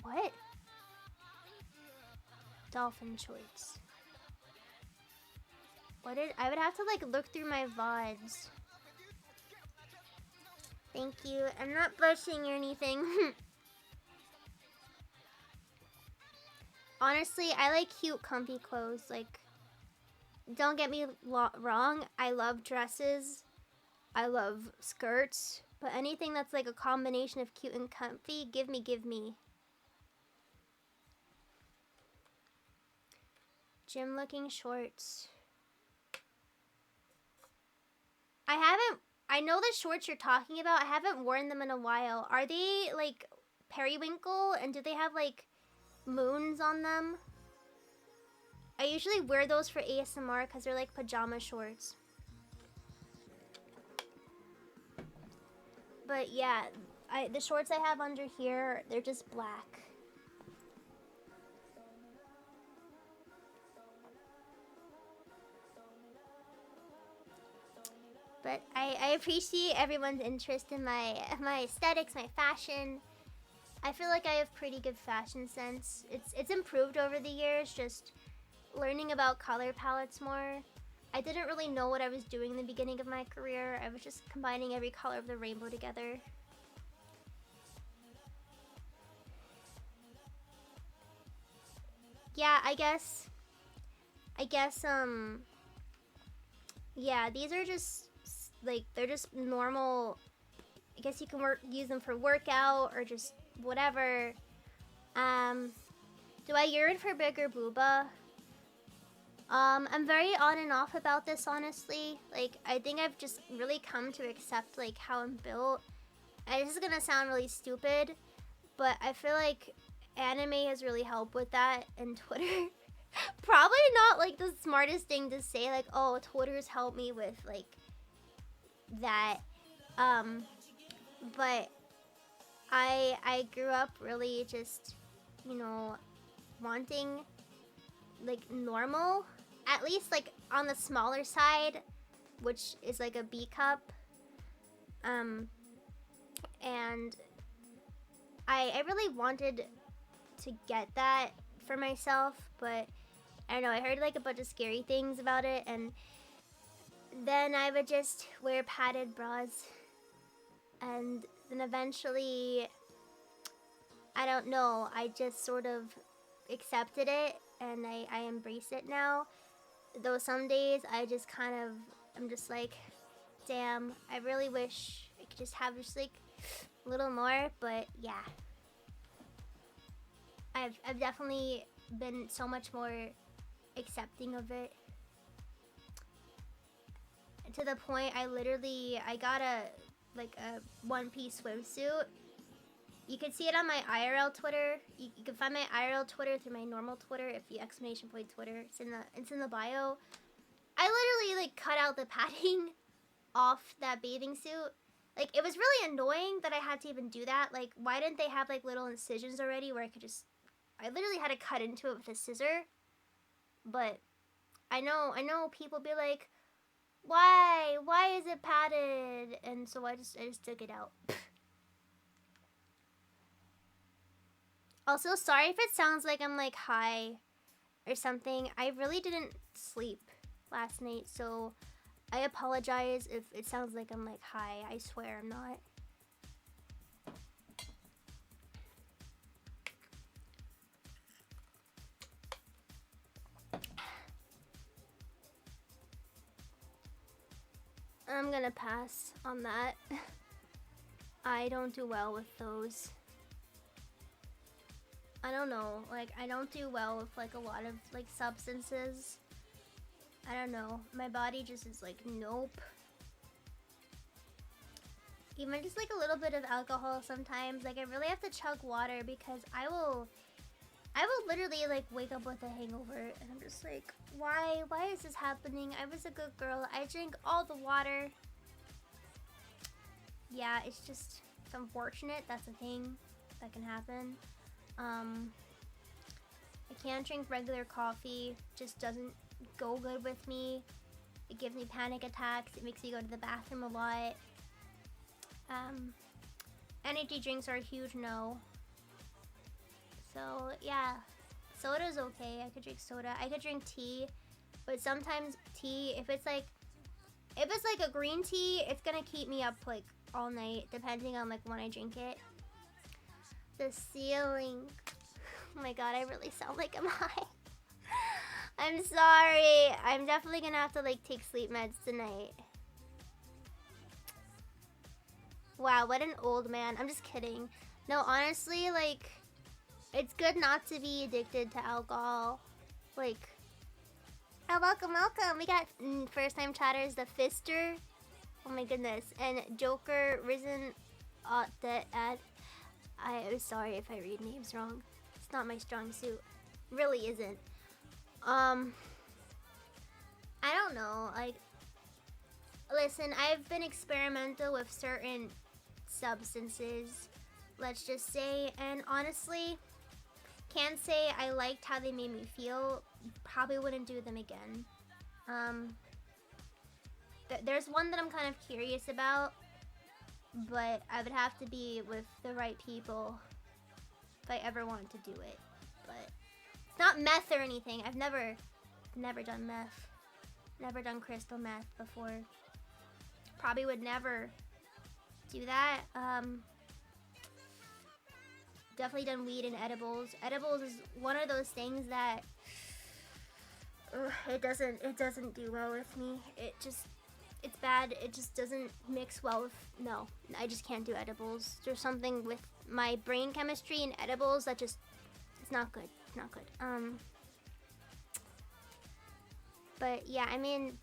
What? Dolphin shorts. I would have to like look through my VODs. Thank you. I'm not blushing or anything. Honestly, I like cute, comfy clothes. Like, don't get me wrong. I love dresses. I love skirts. But anything that's like a combination of cute and comfy, give me. Gym-looking shorts. I know the shorts you're talking about. I haven't worn them in a while. Are they like periwinkle and do they have like moons on them? I usually wear those for ASMR because they're like pajama shorts. But yeah, the shorts I have under here, they're just black. But I appreciate everyone's interest in my aesthetics, my fashion. I feel like I have pretty good fashion sense. It's improved over the years, just learning about color palettes more. I didn't really know what I was doing in the beginning of my career. I was just combining every color of the rainbow together. Yeah, I guess yeah, these are just like, they're just normal. I guess you can use them for workout or just whatever. Do I yearn for bigger booba? I'm very on and off about this, honestly. Like, I think I've just really come to accept like how I'm built. And this is gonna sound really stupid, but I feel like anime has really helped with that, and Twitter. Probably not like the smartest thing to say, like, oh, Twitter's helped me with like that. But I grew up really just, you know, wanting like normal, at least like on the smaller side, which is like a B cup. And I really wanted to get that for myself, but I don't know, I heard like a bunch of scary things about it, and then I would just wear padded bras, and then eventually, I don't know, I just sort of accepted it, and I embrace it now. Though some days I just kind of, I'm just like, damn, I really wish I could just have just like a little more, but yeah. I've definitely been so much more accepting of it. To the point I got a one-piece swimsuit. You can see it on my IRL Twitter. You can find my IRL Twitter through my normal Twitter if you exclamation point Twitter. It's in the bio. I literally like cut out the padding off that bathing suit Like, it was really annoying that I had to even do that. Like, why didn't they have, like, little incisions already where I could just... I literally had to cut into it with a scissor. But I know people be like, why? Why is it padded? And so I just took it out. Also, sorry if it sounds like I'm, like, high or something. I really didn't sleep last night, so I apologize if it sounds like I'm, like, high. I swear I'm not. I'm gonna pass on that. I don't do well with those. I don't know, like, I don't do well with, like, a lot of, like, substances. I don't know. My body just is like, nope. Even just, like, a little bit of alcohol sometimes. Like, I really have to chug water because I will literally, like, wake up with a hangover. And I'm just like, why? Why is this happening? I was a good girl. I drink all the water. Yeah, it's just, it's unfortunate. That's a thing that can happen. I can't drink regular coffee. Just doesn't go good with me. It gives me panic attacks. It makes me go to the bathroom a lot. Energy drinks are a huge no. So yeah, soda's okay. I could drink soda. I could drink tea, but sometimes tea, if it's like a green tea, it's gonna keep me up like all night, depending on like when I drink it. The ceiling. Oh my god, I really sound like I'm high. I'm sorry. I'm definitely gonna have to like take sleep meds tonight. Wow, what an old man. I'm just kidding. No, honestly, like, it's good not to be addicted to alcohol. Like, oh, welcome. We got first-time chatters, the Fister. Oh my goodness. And Joker, Risen, I'm sorry if I read names wrong. It's not my strong suit. Really isn't. I don't know. Like, listen, I've been experimental with certain substances, let's just say, and honestly, can't say I liked how they made me feel. Probably wouldn't do them again. There's one that I'm kind of curious about, but I would have to be with the right people if I ever wanted to do it. But it's not meth or anything. I've never done meth. Never done crystal meth before. Probably would never do that. Definitely done weed and edibles. Edibles is one of those things that it doesn't do well with me. It's bad. It just doesn't mix well with, no, I just can't do edibles. There's something with my brain chemistry and edibles that just, it's not good. It's not good. But yeah, I mean,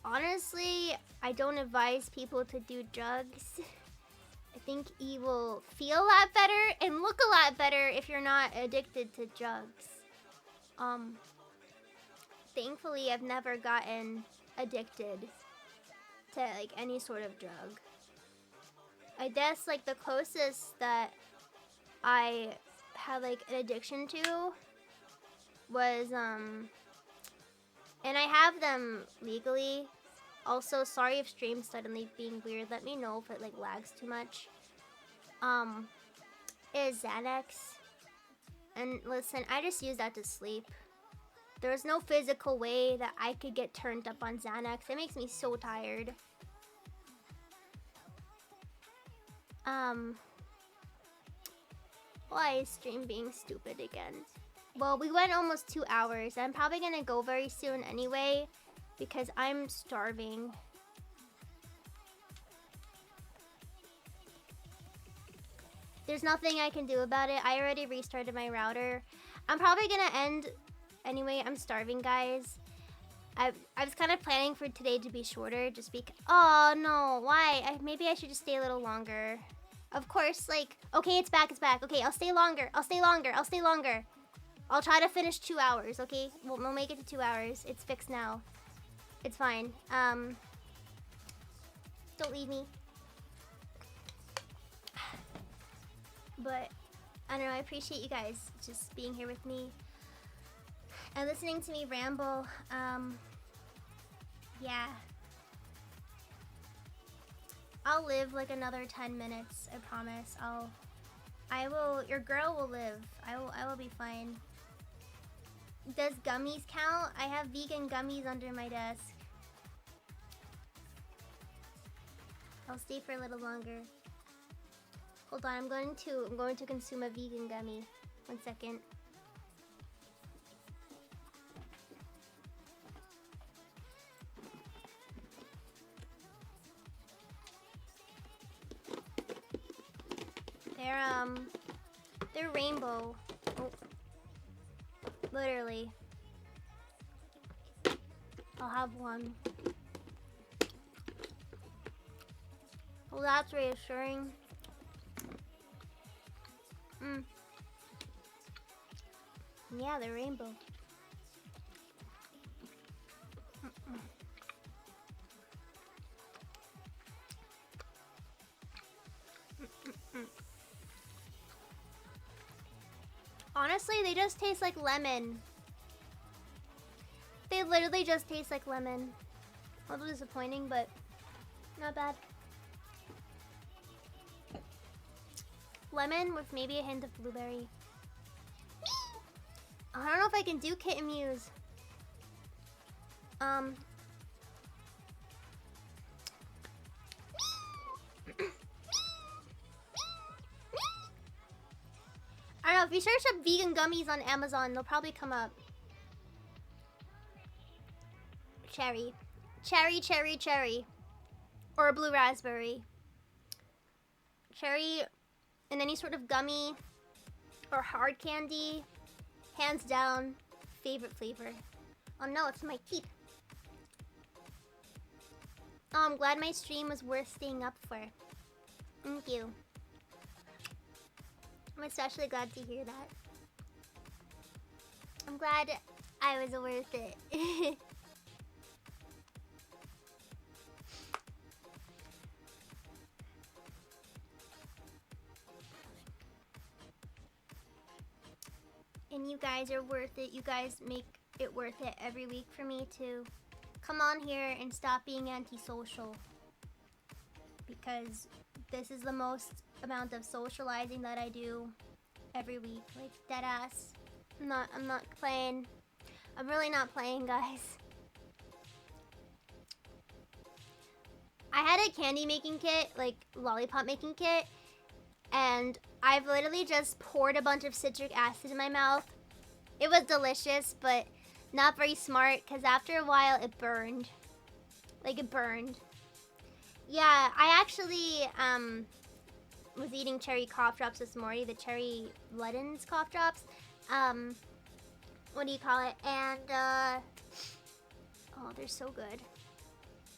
honestly, I don't advise people to do drugs. I think you will feel a lot better and look a lot better if you're not addicted to drugs. Thankfully, I've never gotten addicted to like any sort of drug. I guess like the closest that I had like an addiction to was and I have them legally. Also, sorry if stream's suddenly being weird. Let me know if it like lags too much. Is Xanax. And listen, I just use that to sleep. There's no physical way that I could get turned up on Xanax. It makes me so tired. Why is stream being stupid again? Well, we went almost 2 hours. I'm probably gonna go very soon anyway, because I'm starving. There's nothing I can do about it. I already restarted my router. I'm probably gonna end anyway. I'm starving, guys. I was kind of planning for today to be shorter, just because. Oh no, why? Maybe I should just stay a little longer. Of course, like, okay, it's back. Okay, I'll stay longer. I'll try to finish 2 hours, okay? We'll make it to 2 hours. It's fixed now. It's fine. Don't leave me. But I don't know, I appreciate you guys just being here with me and listening to me ramble. Yeah. I'll live like another 10 minutes, I promise. Your girl will live. I will be fine. Does gummies count? I have vegan gummies under my desk. I'll stay for a little longer. Hold on, I'm going to consume a vegan gummy. 1 second. They're rainbow. Oh. Literally. I'll have one. Well, that's reassuring. Yeah, they're rainbow. Honestly, they just taste like lemon. They literally just taste like lemon. A little disappointing, but not bad. Lemon with maybe a hint of blueberry. I don't know if I can do kitten mews. I don't know, if you search up vegan gummies on Amazon, they'll probably come up. Cherry. Cherry, cherry, cherry. Or blue raspberry. Cherry in any sort of gummy or hard candy. Hands down, favorite flavor. Oh no, it's my teeth. Oh, I'm glad my stream was worth staying up for. Thank you. I'm especially glad to hear that. I'm glad I was worth it. And you guys are worth it. You guys make it worth it every week for me to come on here and stop being antisocial. Because this is the most amount of socializing that I do every week. Like, dead ass. I'm not playing. I'm really not playing, guys. I had a candy making kit, like lollipop making kit, and I've literally just poured a bunch of citric acid in my mouth. It was delicious, but not very smart, because after a while it burned. Like, it burned. Yeah, I actually was eating cherry cough drops this morning, the cherry Leddens cough drops. What do you call it? And oh, they're so good. It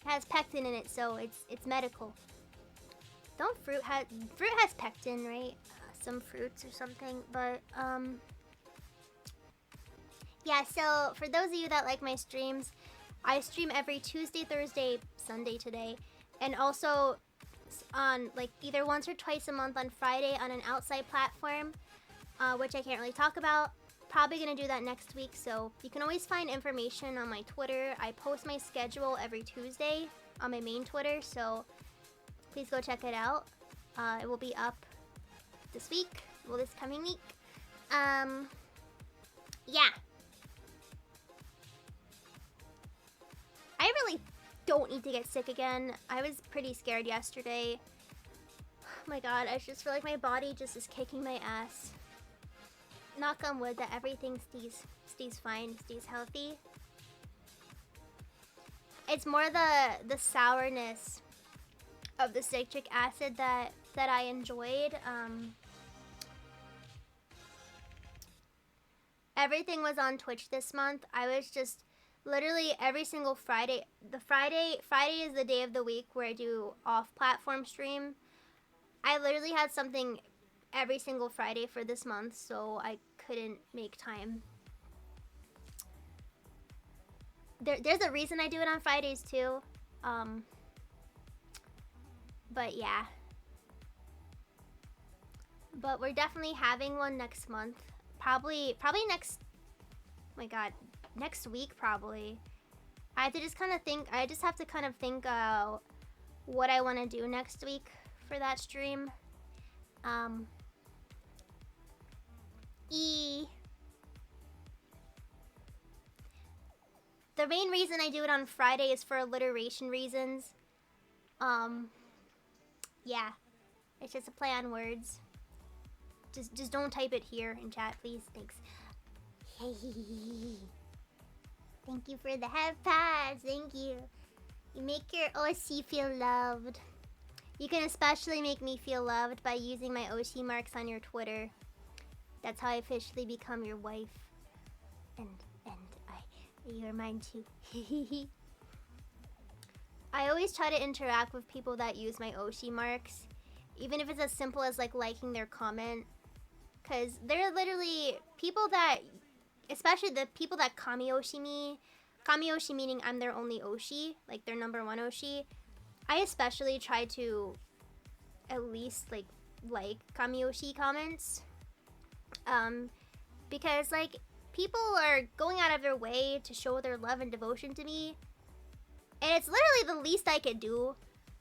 has pectin in it, so it's medical. Don't fruit has pectin, right? Some fruits or something, but yeah, so for those of you that like my streams, I stream every Tuesday, Thursday, Sunday today, and also on like either once or twice a month on Friday on an outside platform, which I can't really talk about. Probably gonna do that next week, so you can always find information on my Twitter. I post my schedule every Tuesday on my main Twitter, so please go check it out. It will be up this week, well, this coming week. Yeah. I really don't need to get sick again. I was pretty scared yesterday. Oh my god, I just feel like my body just is kicking my ass. Knock on wood that everything stays fine, stays healthy. It's more the sourness of the citric acid that I enjoyed. Everything was on Twitch this month. I was just literally every single Friday. Friday is the day of the week where I do off-platform stream. I literally had something every single Friday for this month, so I couldn't make time. There's a reason I do it on Fridays too. But yeah. But we're definitely having one next month. Probably next, oh my god, next week probably. I have to just kind of think, I just have to kind of think what I want to do next week for that stream. The main reason I do it on Friday is for alliteration reasons. Yeah. It's just a play on words. Just don't type it here in chat, please. Thanks. Thank you for the head pads. Thank you. You make your OC feel loved. You can especially make me feel loved by using my OC marks on your Twitter. That's how I officially become your wife. And you're mine too. I always try to interact with people that use my OC marks. Even if it's as simple as like liking their comment. Cause they're literally people that, especially the people that Kami Oshi me. Kami Oshi meaning I'm their only Oshi, like their number one Oshi. I especially try to at least like Kami Oshi comments. Because like people are going out of their way to show their love and devotion to me. And it's literally the least I could do.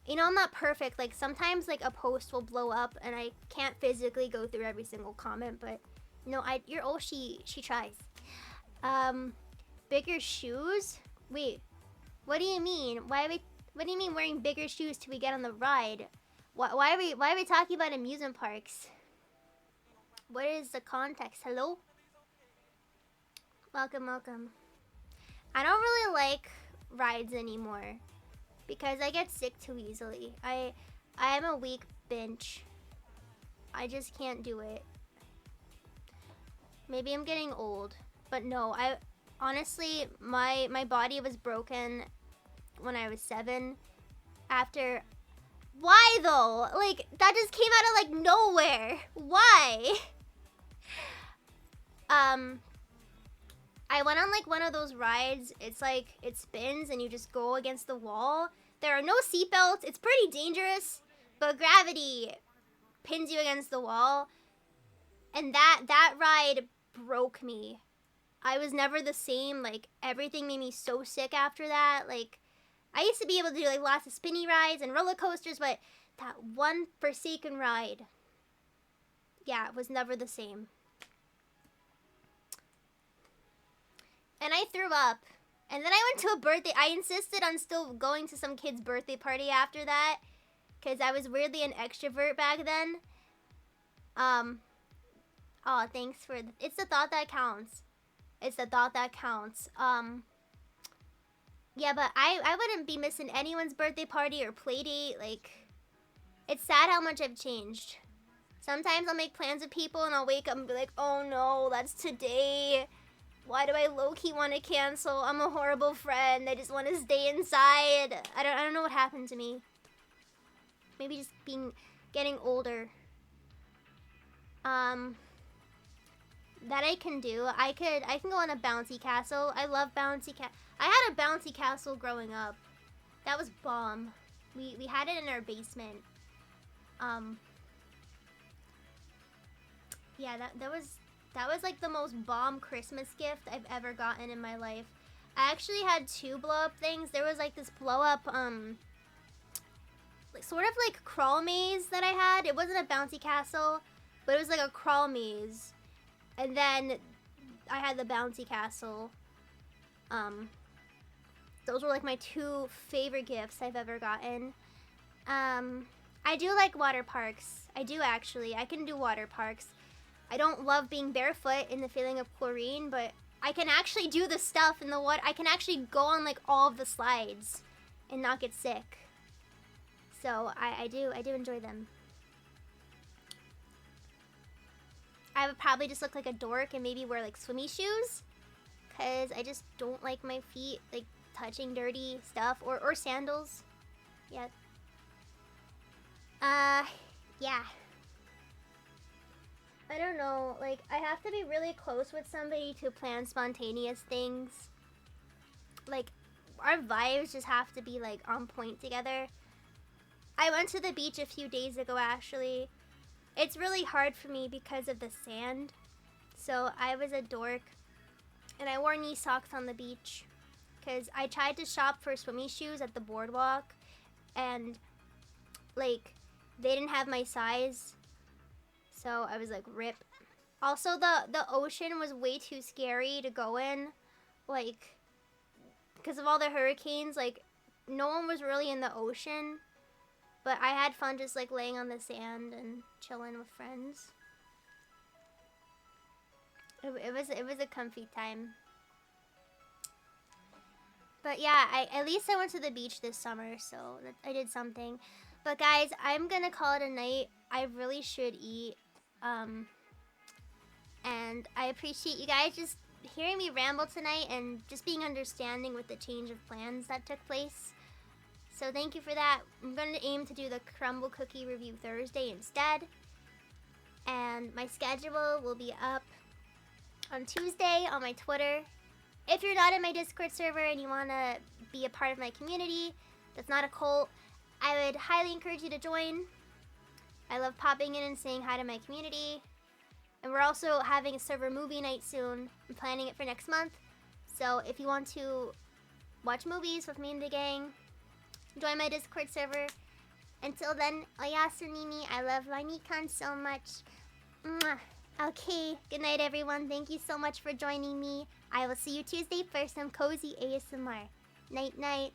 You know, I'm not perfect. Like sometimes like a post will blow up and I can't physically go through every single comment, but you know, your Oshi, she tries. Bigger shoes? Wait, what do you mean? What do you mean wearing bigger shoes till we get on the ride? Why are we talking about amusement parks? What is the context? Hello? Welcome, welcome. I don't really like rides anymore because I get sick too easily. I am a weak bench. I just can't do it. Maybe I'm getting old, but no, honestly, my body was broken when I was 7 after. Why though? Like that just came out of like nowhere. Why? I went on like one of those rides. It's like it spins and you just go against the wall. There are no seatbelts. It's pretty dangerous, but gravity pins you against the wall. And that ride broke me. I was never the same. Like everything made me so sick after that. Like I used to be able to do like lots of spinny rides and roller coasters, but that one Forsaken ride, yeah, it was never the same. And I threw up. And then I went to a birthday. I insisted on still going to some kid's birthday party after that. Because I was weirdly an extrovert back then. Oh, thanks for... It's the thought that counts. It's the thought that counts. Yeah, but I wouldn't be missing anyone's birthday party or play date. Like, it's sad how much I've changed. Sometimes I'll make plans with people and I'll wake up and be like, oh no, that's today. Why do I low-key want to cancel? I'm a horrible friend. I just want to stay inside. I don't know what happened to me. Maybe just getting older. That I can do. I can go on a bouncy castle. I love bouncy castle. I had a bouncy castle growing up. That was bomb. We had it in our basement. Yeah, that was like the most bomb Christmas gift I've ever gotten in my life. I actually had 2 blow-up things. There was like this blow-up, like sort of like crawl maze that I had. It wasn't a bouncy castle, but it was like a crawl maze. And then I had the bouncy castle. Those were like my 2 favorite gifts I've ever gotten. I do like water parks. I do actually. I can do water parks. I don't love being barefoot in the feeling of chlorine, but I can actually do the stuff in the water. I can actually go on like all of the slides and not get sick. So I do enjoy them. I would probably just look like a dork and maybe wear like swimmy shoes, cause I just don't like my feet like touching dirty stuff, or sandals. Yeah. Yeah. I don't know, like, I have to be really close with somebody to plan spontaneous things. Like, our vibes just have to be, like, on point together. I went to the beach a few days ago, actually. It's really hard for me because of the sand. So I was a dork and I wore knee socks on the beach because I tried to shop for swimmy shoes at the boardwalk and like they didn't have my size. So I was like, rip. Also, the ocean was way too scary to go in, like, because of all the hurricanes. Like, no one was really in the ocean, but I had fun just like laying on the sand and chilling with friends. It was a comfy time. But yeah, at least I went to the beach this summer, so I did something. But guys, I'm gonna call it a night. I really should eat. And I appreciate you guys just hearing me ramble tonight and just being understanding with the change of plans that took place. So thank you for that. I'm going to aim to do the crumble cookie review Thursday instead. And my schedule will be up on Tuesday on my Twitter. If you're not in my Discord server and you want to be a part of my community that's not a cult, I would highly encourage you to join. I love popping in and saying hi to my community. And we're also having a server movie night soon. I'm planning it for next month. So if you want to watch movies with me and the gang, join my Discord server. Until then, Oyasunimi, I love my Nikon so much. Mwah. Okay, good night everyone. Thank you so much for joining me. I will see you Tuesday for some cozy ASMR. Night night.